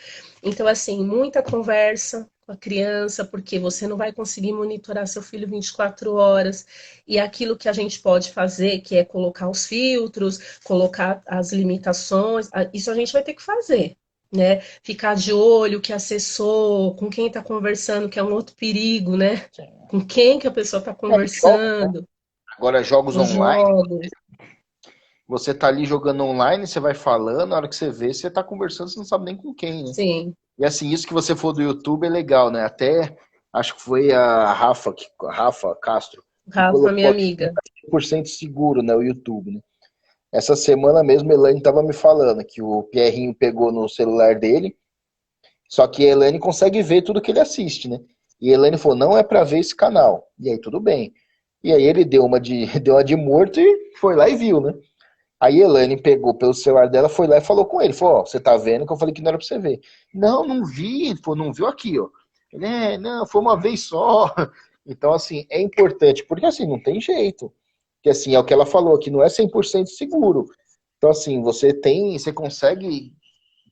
Então, assim, muita conversa com a criança, porque você não vai conseguir monitorar seu filho 24 horas. E aquilo que a gente pode fazer, que é colocar os filtros, colocar as limitações, isso a gente vai ter que fazer. né? Ficar de olho que acessou, com quem está conversando, que é um outro perigo, né? Sim. Com quem que a pessoa está E jogos, né? conversando, Agora, jogos os online, jogos. você tá ali jogando online, você vai falando, na hora que você vê, você tá conversando, você não sabe nem com quem, né? Sim, E assim, isso que você for do YouTube é legal, né? Até acho que foi a Rafa, a Rafa Castro, que Rafa, minha colocou amiga. 100% seguro, né, o YouTube, né? Essa semana mesmo, a Elaine tava me falando que o Pierrinho pegou no celular dele, só que a Elaine consegue ver tudo que ele assiste, né? E a Elaine falou, não é pra ver esse canal. E aí, tudo bem. E aí ele deu uma de, deu uma de morto e foi lá e viu, né? Aí a Elaine pegou pelo celular dela, foi lá e falou com ele. Falou, ó, você tá vendo que eu falei que não era pra você ver. Não, não vi. Ele falou, não viu aqui, ó. Ele, não, foi uma vez só. Então, assim, é importante, porque assim, não tem jeito. Que assim, é o que ela falou, que não é 100% seguro. Então, assim, você consegue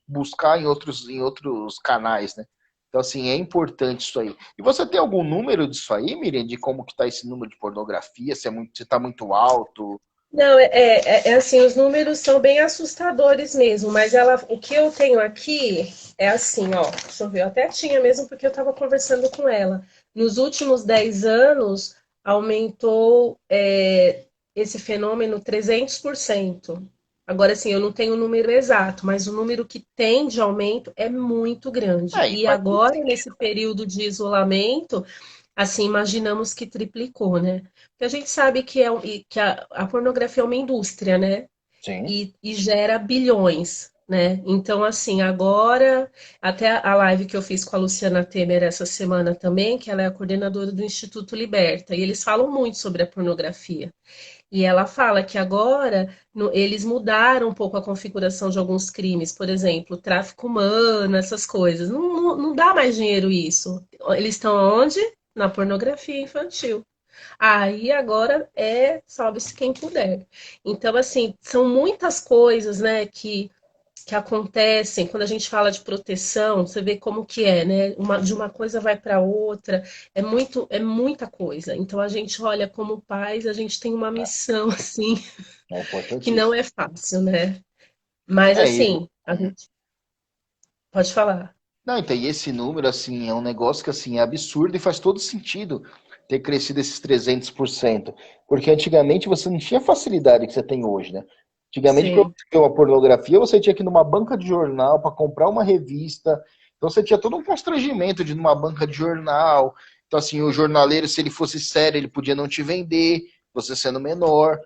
buscar em outros canais, né? Então, assim, é importante isso aí. E você tem algum número disso aí, Miriam, de como que tá esse número de pornografia? Se, é muito, se tá muito alto? Não, é assim, os números são bem assustadores mesmo, mas o que eu tenho aqui é assim, ó, deixa eu ver, eu até tinha mesmo porque eu estava conversando com ela. Nos últimos 10 anos, aumentou esse fenômeno 300%. Agora, assim, eu não tenho o número exato, mas o número que tem de aumento é muito grande. Aí E faz todo agora, sentido. nesse período de isolamento, assim, imaginamos que triplicou, né? Porque a gente sabe que a pornografia é uma indústria, né? Sim. E gera bilhões, né? Então, assim, agora, até a live que eu fiz com a Luciana Temer essa semana também, que ela é a coordenadora do Instituto Liberta, e eles falam muito sobre a pornografia. E ela fala que agora eles mudaram um pouco a configuração de alguns crimes, por exemplo, tráfico humano, essas coisas. Não dá mais dinheiro isso. Eles estão onde? Na pornografia infantil. Aí agora salve-se quem puder. Então, assim, são muitas coisas, né, que acontecem quando a gente fala de proteção, você vê como que é, né? De uma coisa vai para outra, é muita coisa. Então a gente olha como pais, a gente tem uma missão assim É que não importantíssimo. é fácil, né? Mas É, e, assim, a gente pode falar. não, então, e esse número, assim, é um negócio que, assim, é absurdo e faz todo sentido ter crescido esses 300%. Porque antigamente você não tinha a facilidade que você tem hoje, né? Antigamente, para você Sim. ver uma pornografia, você tinha que ir numa banca de jornal para comprar uma revista. Então você tinha todo um constrangimento de ir numa banca de jornal. Então, assim, o jornaleiro, se ele fosse sério, ele podia não te vender, você sendo menor.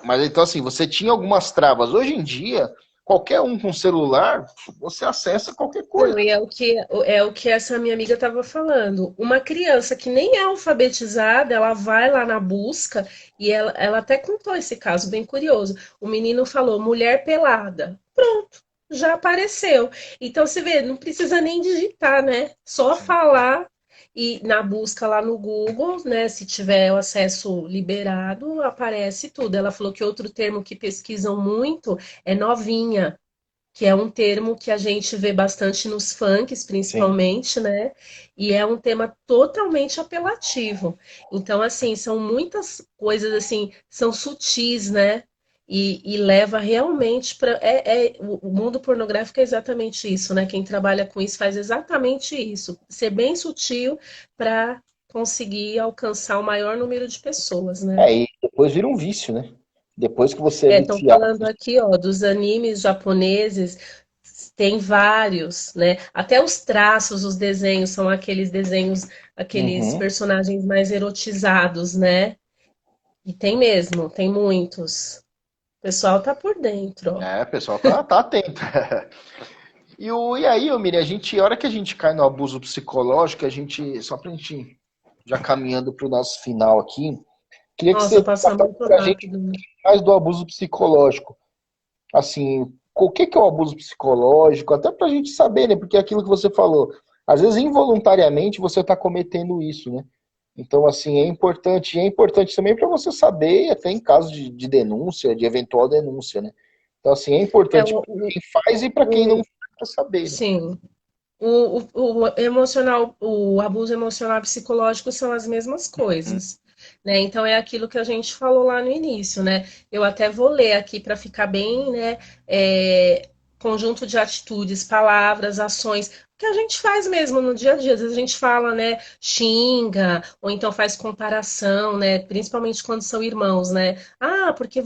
Mas então, assim, você tinha algumas travas. Hoje em dia, qualquer um com celular, você acessa qualquer coisa. Não, e é o que essa minha amiga estava falando. Uma criança que nem é alfabetizada, ela vai lá na busca e ela até contou esse caso bem curioso. O menino falou mulher pelada. Pronto, já apareceu. Então você vê, não precisa nem digitar, né? Só Sim. falar e na busca lá no Google, né? Se tiver o acesso liberado, aparece tudo. Ela falou que outro termo que pesquisam muito é novinha, que é um termo que a gente vê bastante nos funks, Sim. principalmente, né? E é um tema totalmente apelativo. Então, assim, são muitas coisas assim, são sutis, né? E leva realmente para. O mundo pornográfico é exatamente isso, né? Quem trabalha com isso faz exatamente isso. Ser bem sutil para conseguir alcançar o maior número de pessoas, né? É, e depois vira um vício, né? Depois que você é Estão viciado. falando aqui, ó, dos animes japoneses, tem vários, né? Até os traços, os desenhos são aqueles desenhos, aqueles Uhum. personagens mais erotizados, né? E tem mesmo, tem muitos. O pessoal tá por dentro, ó. É, o pessoal tá atento. E aí, ô Miriam, a hora que a gente cai no abuso psicológico, só pra gente já caminhando pro nosso final aqui, queria que Nossa, você passa passasse muito pra gente rápido, né? mais do abuso psicológico. Assim, o que que é o abuso psicológico? Até pra gente saber, né? Porque é aquilo que você falou, às vezes involuntariamente você tá cometendo isso, né? Então, assim, é importante também para você saber, até em caso de denúncia, de eventual denúncia, né? Então, assim, é É importante para quem faz e para quem não o- faz para saber, né? sim. O emocional, o abuso emocional e psicológico são as mesmas coisas, né? Então é aquilo que a gente falou lá no início, né? Eu até vou ler aqui para ficar bem, né? conjunto de atitudes, palavras, ações, que a gente faz mesmo no dia a dia. Às vezes a gente fala, né, xinga, ou então faz comparação, né, principalmente quando são irmãos, né? Ah, porque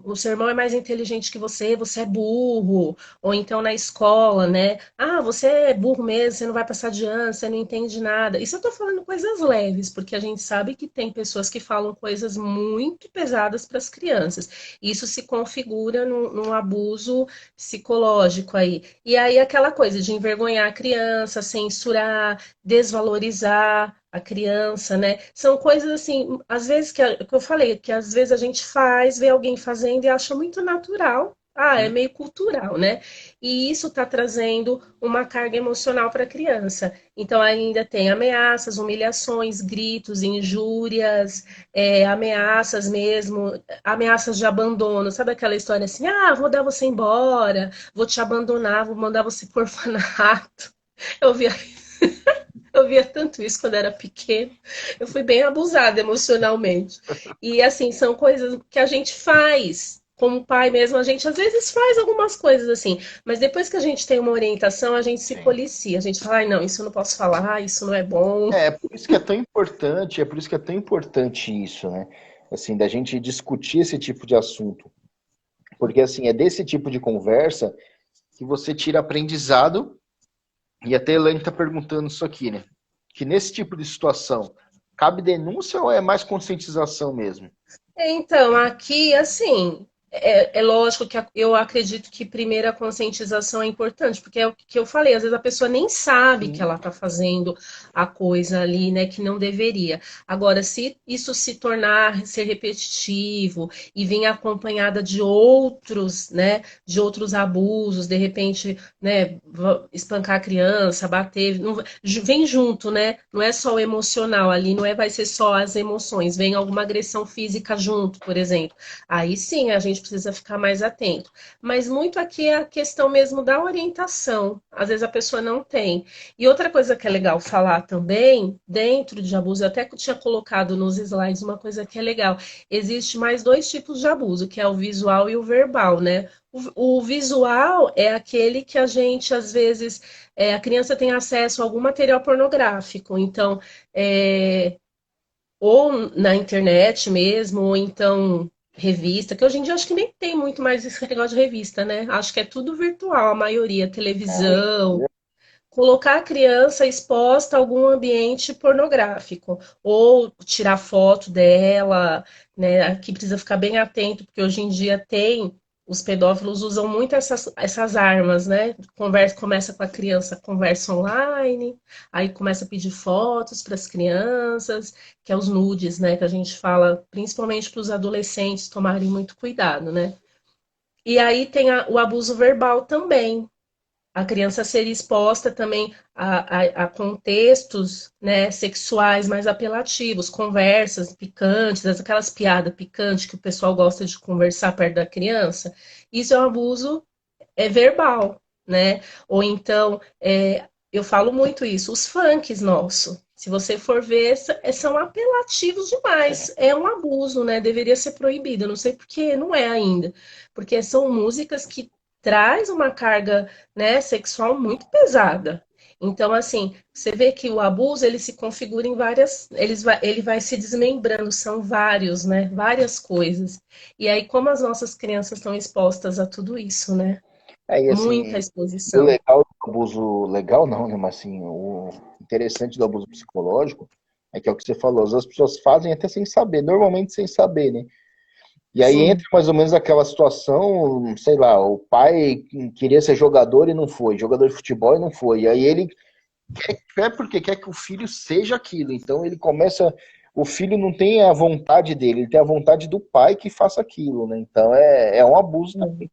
o seu irmão é mais inteligente que você é burro. Ou então na escola, né? Ah, você é burro mesmo, você não vai passar de ano, você não entende nada. Isso eu tô falando coisas leves, porque a gente sabe que tem pessoas que falam coisas muito pesadas para as crianças. Isso se configura num abuso psicológico aí. E aí aquela coisa de envergonhar a criança, censurar, desvalorizar a criança, né? São coisas assim, às vezes que eu falei, que às vezes a gente faz, vê alguém fazendo e acha muito natural. Ah, é meio cultural, né? E isso está trazendo uma carga emocional para a criança. Então, ainda tem ameaças, humilhações, gritos, injúrias, ameaças mesmo, ameaças de abandono. Sabe aquela história assim: ah, vou dar você embora, vou te abandonar, vou mandar você por orfanato. Eu via, eu via tanto isso quando era pequeno. Eu fui bem abusada emocionalmente. E assim, são coisas que a gente faz. Como pai mesmo, a gente às vezes faz algumas coisas assim, mas depois que a gente tem uma orientação, a gente se Sim. policia. A gente fala, ai, não, isso eu não posso falar, isso não é bom. É por isso que é tão importante, é por isso que é tão importante isso, né? Assim, da gente discutir esse tipo de assunto. Porque, assim, é desse tipo de conversa que você tira aprendizado. E até a Elaine está perguntando isso aqui, né? Que nesse tipo de situação, cabe denúncia ou é mais conscientização mesmo? Então, aqui, assim, é lógico que eu acredito que primeiro a conscientização é importante, porque é o que eu falei, às vezes a pessoa nem sabe que Sim. ela está fazendo a coisa ali, né, que não deveria. Agora, se isso se tornar, ser repetitivo e vir acompanhada de outros, né, de outros abusos, de repente, né, espancar a criança, bater, vem junto, né? Não é só o emocional ali, não é vai ser só as emoções, vem alguma agressão física junto, por exemplo. Aí sim a gente precisa ficar mais atento. Mas muito aqui é a questão mesmo da orientação. Às vezes a pessoa não tem. E outra coisa que é legal falar também, dentro de abuso, eu até tinha colocado nos slides uma coisa que é legal. Existe mais dois tipos de abuso, que é o visual e o verbal, né? O visual é aquele que a gente, às vezes, a criança tem acesso a algum material pornográfico, então, ou na internet mesmo, ou então revista, que hoje em dia acho que nem tem muito mais esse negócio de revista, né? Acho que é tudo virtual, a maioria, Ah, hoje em televisão. dia, Colocar a criança exposta a algum ambiente pornográfico, ou tirar foto dela, né? Aqui precisa ficar bem atento, porque hoje em dia tem, os pedófilos usam muito essas armas, né? Começa com a criança, conversa online, aí começa a pedir fotos para as crianças, que é os nudes, né? Que a gente fala, principalmente para os adolescentes tomarem muito cuidado, né? E aí tem o abuso verbal também, a criança ser exposta também a contextos, né, sexuais mais apelativos, conversas picantes, aquelas piadas picantes que o pessoal gosta de conversar perto da criança. Isso é um abuso verbal, né? Ou então, eu falo muito isso, os funks nossos. Se você for ver, são apelativos demais. É um abuso, né? Deveria ser proibido. Eu não sei por que não é ainda. Porque são músicas que traz uma carga, né, sexual muito pesada. Então, assim, você vê que o abuso ele se configura em várias, ele vai se desmembrando, são vários, né, várias coisas. E aí, como as nossas crianças estão expostas a tudo isso, né? e Muita assim, o exposição. legal do abuso, legal não, né? Mas assim, o interessante do abuso psicológico é que é o que você falou, as pessoas fazem até sem saber, normalmente sem saber, né? E aí entra Sim. mais ou menos aquela situação, sei lá, o pai queria ser jogador e não foi, jogador de futebol e não foi. E aí ele quer porque quer que o filho seja aquilo. Então ele começa, o filho não tem a vontade dele, ele tem a vontade do pai que faça aquilo, né? Então é um abuso também.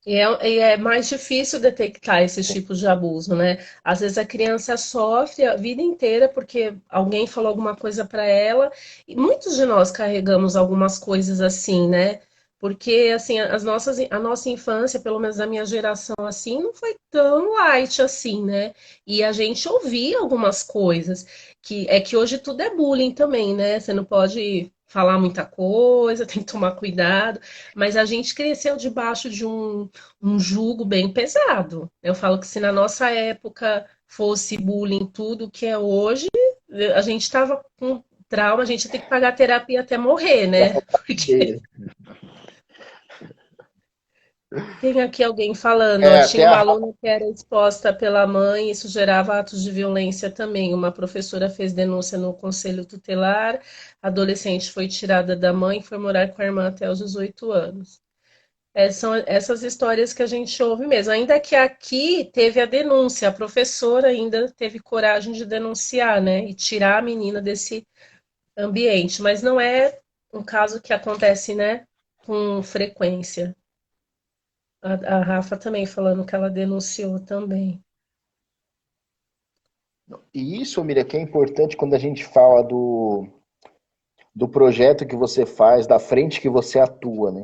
E é mais difícil detectar esses tipos de abuso, né? Às vezes a criança sofre a vida inteira porque alguém falou alguma coisa para ela, e muitos de nós carregamos algumas coisas assim, né? Porque assim, a nossa infância, pelo menos a minha geração assim, não foi tão light assim, né? E a gente ouvia algumas coisas que hoje tudo é bullying também, né? Você não pode falar muita coisa, tem que tomar cuidado, mas a gente cresceu debaixo de um jugo bem pesado. Eu falo que se na nossa época fosse bullying tudo que é hoje, a gente estava com trauma, a gente ia ter que pagar terapia até morrer, né? Porque tem aqui alguém falando, ó, É, tinha até uma a aluna que era exposta pela mãe, e isso gerava atos de violência também. Uma professora fez denúncia no conselho tutelar, a adolescente foi tirada da mãe e foi morar com a irmã até os 18 anos. É, são essas histórias que a gente ouve mesmo. Ainda que aqui teve a denúncia, a professora ainda teve coragem de denunciar, né, e tirar a menina desse ambiente, mas não é um caso que acontece, né, com frequência. A Rafa também falando que ela denunciou também. E isso, Miriam, que é importante quando a gente fala do projeto que você faz, da frente que você atua, né?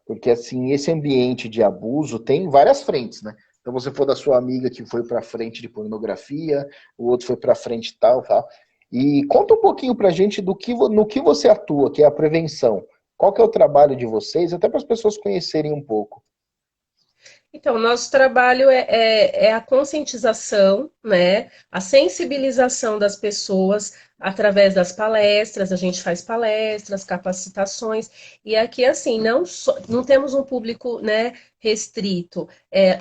Porque, assim, esse ambiente de abuso tem várias frentes, né? Então, você for da sua amiga que foi para frente de pornografia, o outro foi para frente tal, tal. E conta um pouquinho pra gente no que você atua, que é a prevenção. Qual que é o trabalho de vocês, até para as pessoas conhecerem um pouco. Então, nosso trabalho é a conscientização, né? A sensibilização das pessoas através das palestras, a gente faz palestras, capacitações, e aqui, assim, não temos um público, né, restrito.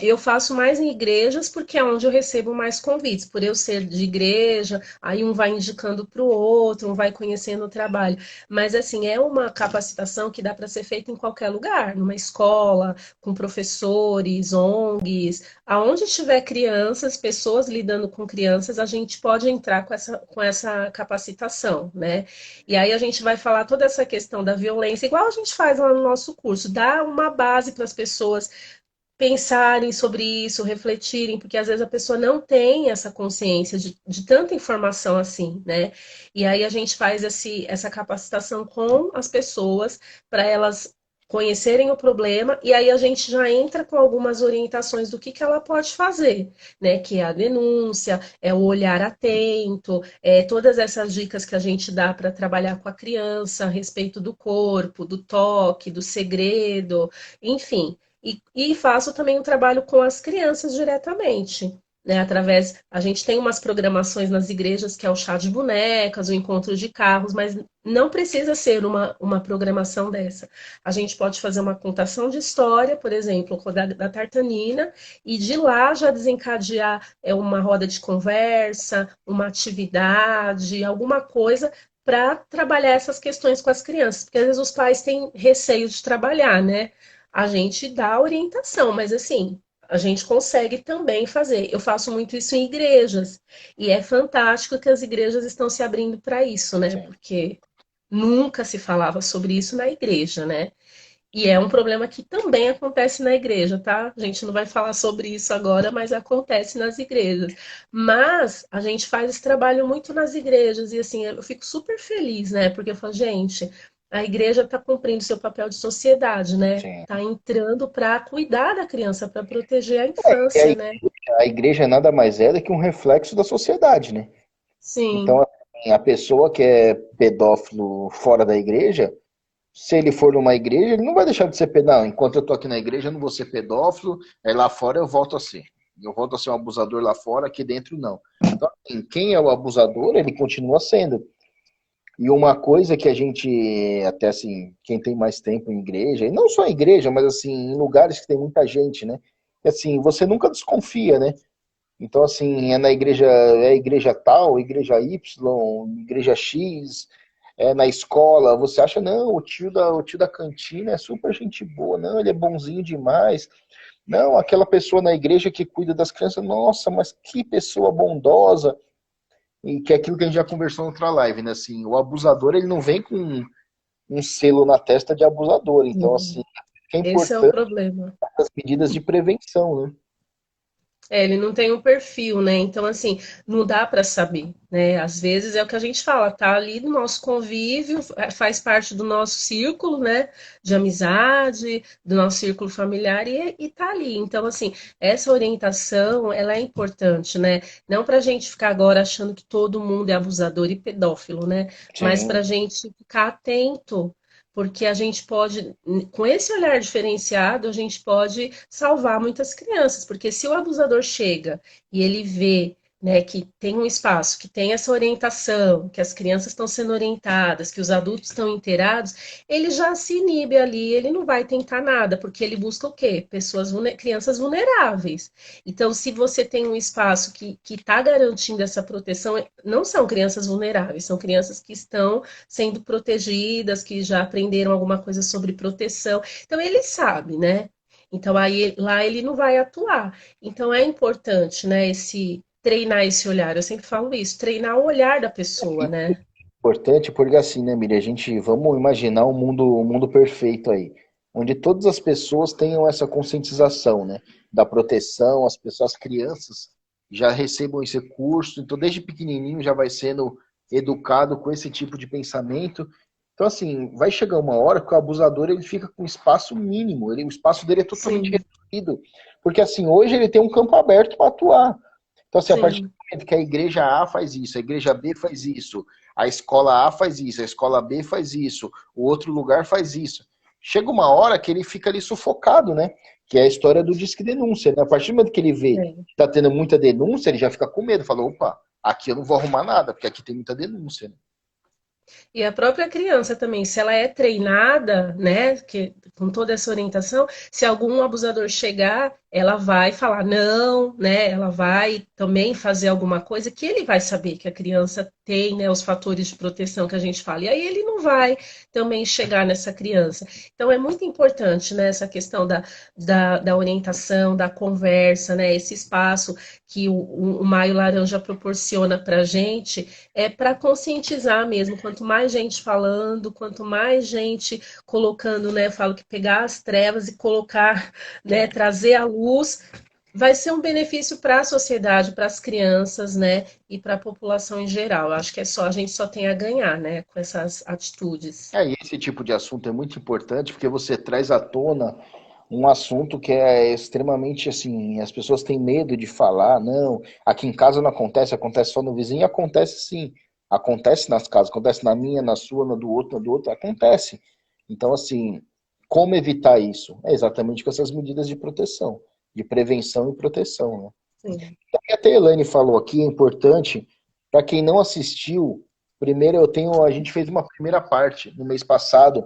Eu faço mais em igrejas porque é onde eu recebo mais convites, por eu ser de igreja, aí um vai indicando para o outro, um vai conhecendo o trabalho. Mas, assim, é uma capacitação que dá para ser feita em qualquer lugar, numa escola, com professores, ONGs, aonde tiver crianças, pessoas lidando com crianças, a gente pode entrar com essa capacitação, né? E aí a gente vai falar toda essa questão da violência, igual a gente faz lá no nosso curso, dar uma base para as pessoas pensarem sobre isso, refletirem, porque às vezes a pessoa não tem essa consciência de tanta informação assim, né? E aí a gente faz essa capacitação com as pessoas para elas conhecerem o problema e aí a gente já entra com algumas orientações do que ela pode fazer, né? Que é a denúncia, é o olhar atento, é todas essas dicas que a gente dá para trabalhar com a criança a respeito do corpo, do toque, do segredo, enfim. E faço também um trabalho com as crianças diretamente, né? A gente tem umas programações nas igrejas que é o chá de bonecas, o encontro de carros, mas não precisa ser uma programação dessa. A gente pode fazer uma contação de história, por exemplo, da Tartanina, e de lá já desencadear uma roda de conversa, uma atividade, alguma coisa para trabalhar essas questões com as crianças, porque às vezes os pais têm receio de trabalhar, né? A gente dá orientação, mas assim, a gente consegue também fazer. Eu faço muito isso em igrejas, e é fantástico que as igrejas estão se abrindo para isso, né? Sim. Porque nunca se falava sobre isso na igreja, né? E é um problema que também acontece na igreja, tá? A gente não vai falar sobre isso agora, mas acontece nas igrejas. Mas a gente faz esse trabalho muito nas igrejas, e assim, eu fico super feliz, né? Porque eu falo, gente, a igreja está cumprindo seu papel de sociedade, né? Sim. Está entrando para cuidar da criança, para proteger a E infância, né? a igreja nada mais é do que um reflexo da sociedade, né? Então, Sim, assim, a pessoa que é pedófilo fora da igreja, se ele for numa igreja, ele não vai deixar de ser pedófilo. Não, enquanto eu tô aqui na igreja, eu não vou ser pedófilo, aí lá fora eu volto a ser. Eu volto a ser um abusador lá fora, aqui dentro não. Então, assim, quem é o abusador, ele continua sendo. E uma coisa que a gente, até assim, quem tem mais tempo em igreja, e não só em igreja, mas assim, em lugares que tem muita gente, né? É assim, você nunca desconfia, né? Então, assim, é a igreja tal, igreja Y, igreja X, é na escola, você acha, não, o tio da cantina é super gente boa, não, ele é bonzinho demais. Não, aquela pessoa na igreja que cuida das crianças, nossa, mas que pessoa bondosa. E que é aquilo que a gente já conversou na outra live, né? Assim, o abusador, ele não vem com um selo na testa de abusador. Então, assim, é esse é o importante problema. as medidas de prevenção, né? Ele não tem um perfil, né? Então, assim, não dá para saber, né? Às vezes é o que a gente fala, tá ali no nosso convívio, faz parte do nosso círculo, né? De amizade, do nosso círculo familiar e tá ali. Então, assim, essa orientação, ela é importante, né? Não para a gente ficar agora achando que todo mundo é abusador e pedófilo, né? Mas para Sim. a gente ficar atento. Porque a gente pode, com esse olhar diferenciado, a gente pode salvar muitas crianças, porque se o abusador chega e ele vê, né, que tem um espaço, que tem essa orientação, que as crianças estão sendo orientadas, que os adultos estão inteirados, ele já se inibe ali, ele não vai tentar nada, porque ele busca o quê? Crianças vulneráveis. Então, se você tem um espaço que está garantindo essa proteção, não são crianças vulneráveis, são crianças que estão sendo protegidas, que já aprenderam alguma coisa sobre proteção. Então, ele sabe, né? Então, aí lá ele não vai atuar. Então, é importante, né, treinar esse olhar. Eu sempre falo isso, treinar o olhar da pessoa, né? Importante porque assim, né, Miriam, a gente, vamos imaginar um mundo perfeito aí, onde todas as pessoas tenham essa conscientização, né, da proteção, as pessoas, as crianças já recebam esse curso, então desde pequenininho já vai sendo educado com esse tipo de pensamento. Então assim, vai chegar uma hora que o abusador ele fica com espaço mínimo, o espaço dele é totalmente Sim, reduzido, porque assim, hoje ele tem um campo aberto para atuar. Então assim, a partir do sim. momento que a igreja A faz isso, a igreja B faz isso, a escola A faz isso, a escola B faz isso, o outro lugar faz isso. Chega uma hora que ele fica ali sufocado, né? Que é a história do disque denúncia, né? A partir do momento que ele vê É. que tá tendo muita denúncia, ele já fica com medo, fala, opa, aqui eu não vou arrumar nada, porque aqui tem muita denúncia, né? E a própria criança também, se ela é treinada, né, com toda essa orientação, se algum abusador chegar, ela vai falar não, né, ela vai também fazer alguma coisa que ele vai saber que a criança tem, né, os fatores de proteção que a gente fala. E aí ele não vai também chegar nessa criança. Então é muito importante, né, essa questão da orientação, da conversa, né, esse espaço que o Maio Laranja proporciona para a gente é para conscientizar mesmo. Quanto mais gente falando, quanto mais gente colocando, né? Eu falo que pegar as trevas e colocar, né? Trazer a luz, vai ser um benefício para a sociedade, para as crianças, né? E para a população em geral. Eu acho que a gente só tem a ganhar, né? Com essas atitudes. E esse tipo de assunto é muito importante porque você traz à tona um assunto que é extremamente assim, as pessoas têm medo de falar, não, aqui em casa não acontece, acontece só no vizinho, acontece sim, acontece nas casas, acontece na minha, na sua, na do outro, acontece. Então, assim, como evitar isso? É exatamente com essas medidas de proteção, de prevenção e proteção, né? Sim. E até a Elaine falou aqui, é importante, para quem não assistiu, primeiro a gente fez uma primeira parte no mês passado,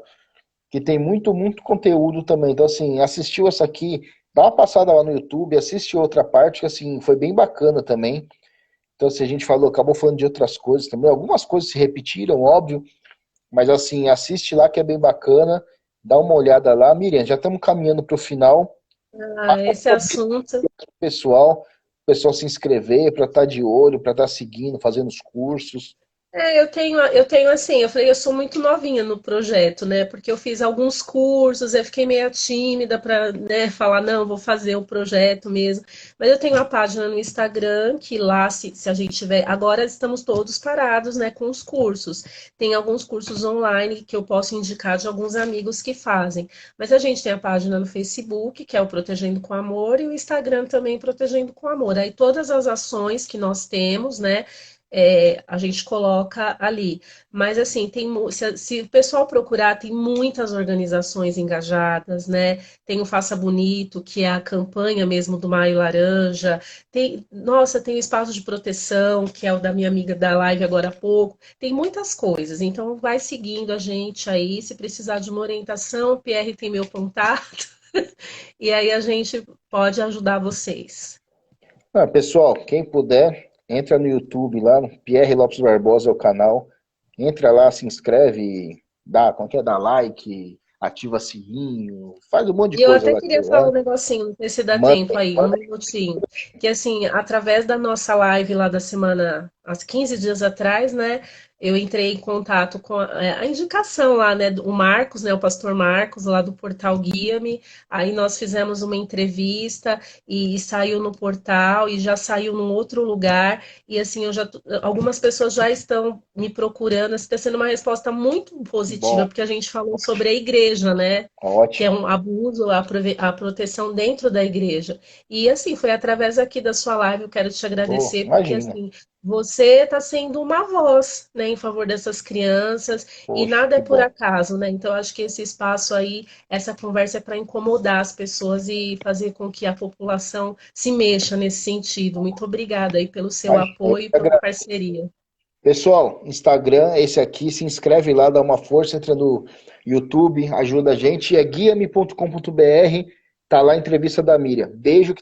que tem muito conteúdo também. Então, assim, assistiu essa aqui, dá uma passada lá no YouTube, assiste outra parte, que assim, foi bem bacana também. Então, assim, a gente falou, acabou falando de outras coisas também. Algumas coisas se repetiram, óbvio, mas assim, assiste lá que é bem bacana, dá uma olhada lá. Miriam, já estamos caminhando para o final. Ah, esse assunto. Pessoal, o pessoal se inscrever para estar de olho, para estar seguindo, fazendo os cursos. Eu tenho assim, eu falei, eu sou muito novinha no projeto, né? Porque eu fiz alguns cursos, eu fiquei meio tímida para, né, falar, não, vou fazer o projeto mesmo. Mas eu tenho uma página no Instagram, que lá, se a gente tiver. Agora estamos todos parados, né, com os cursos. Tem alguns cursos online que eu posso indicar de alguns amigos que fazem. Mas a gente tem a página no Facebook, que é o Protegendo com Amor, e o Instagram também, Protegendo com Amor. Aí todas as ações que nós temos, né? A gente coloca ali. Mas assim, se o pessoal procurar, tem muitas organizações engajadas, né? Tem o Faça Bonito, que é a campanha mesmo do Maio Laranja. Nossa, tem o Espaço de Proteção, que é o da minha amiga da live agora há pouco. Tem muitas coisas. Então, vai seguindo a gente aí. Se precisar de uma orientação, o Pierre tem meu contato. E aí a gente pode ajudar vocês. Pessoal, quem puder, entra no YouTube lá, no Pierre Lopes Barbosa é o canal. Entra lá, se inscreve, como que é, dá like, ativa sininho, faz um monte de E eu coisa até lá. queria falar um negocinho, não sei se dá Manda, tempo aí, um minutinho. Que assim, através da nossa live lá da semana há 15 dias atrás, né, eu entrei em contato com a indicação lá, né, o Marcos, né, o pastor Marcos, lá do portal Guia-me. Aí nós fizemos uma entrevista e saiu no portal e já saiu num outro lugar. E assim, algumas pessoas já estão me procurando. Está sendo uma resposta muito positiva, Bom, porque a gente falou sobre a igreja, né? Que é ótimo. um abuso, a proteção dentro da igreja. E assim, foi através aqui da sua live, eu quero te Pô, agradecer, porque imagina. assim, você está sendo uma voz, né, em favor dessas crianças, e Poxa, nada é que por bom. acaso, né? Então, acho que esse espaço aí, essa conversa é para incomodar as pessoas e fazer com que a população se mexa nesse sentido. Muito obrigada aí pelo seu Imagina. apoio e pela parceria. Pessoal, Instagram, esse aqui, se inscreve lá, dá uma força, entra no YouTube, ajuda a gente. É guiame.com.br, tá lá a entrevista da Miriam. Beijo.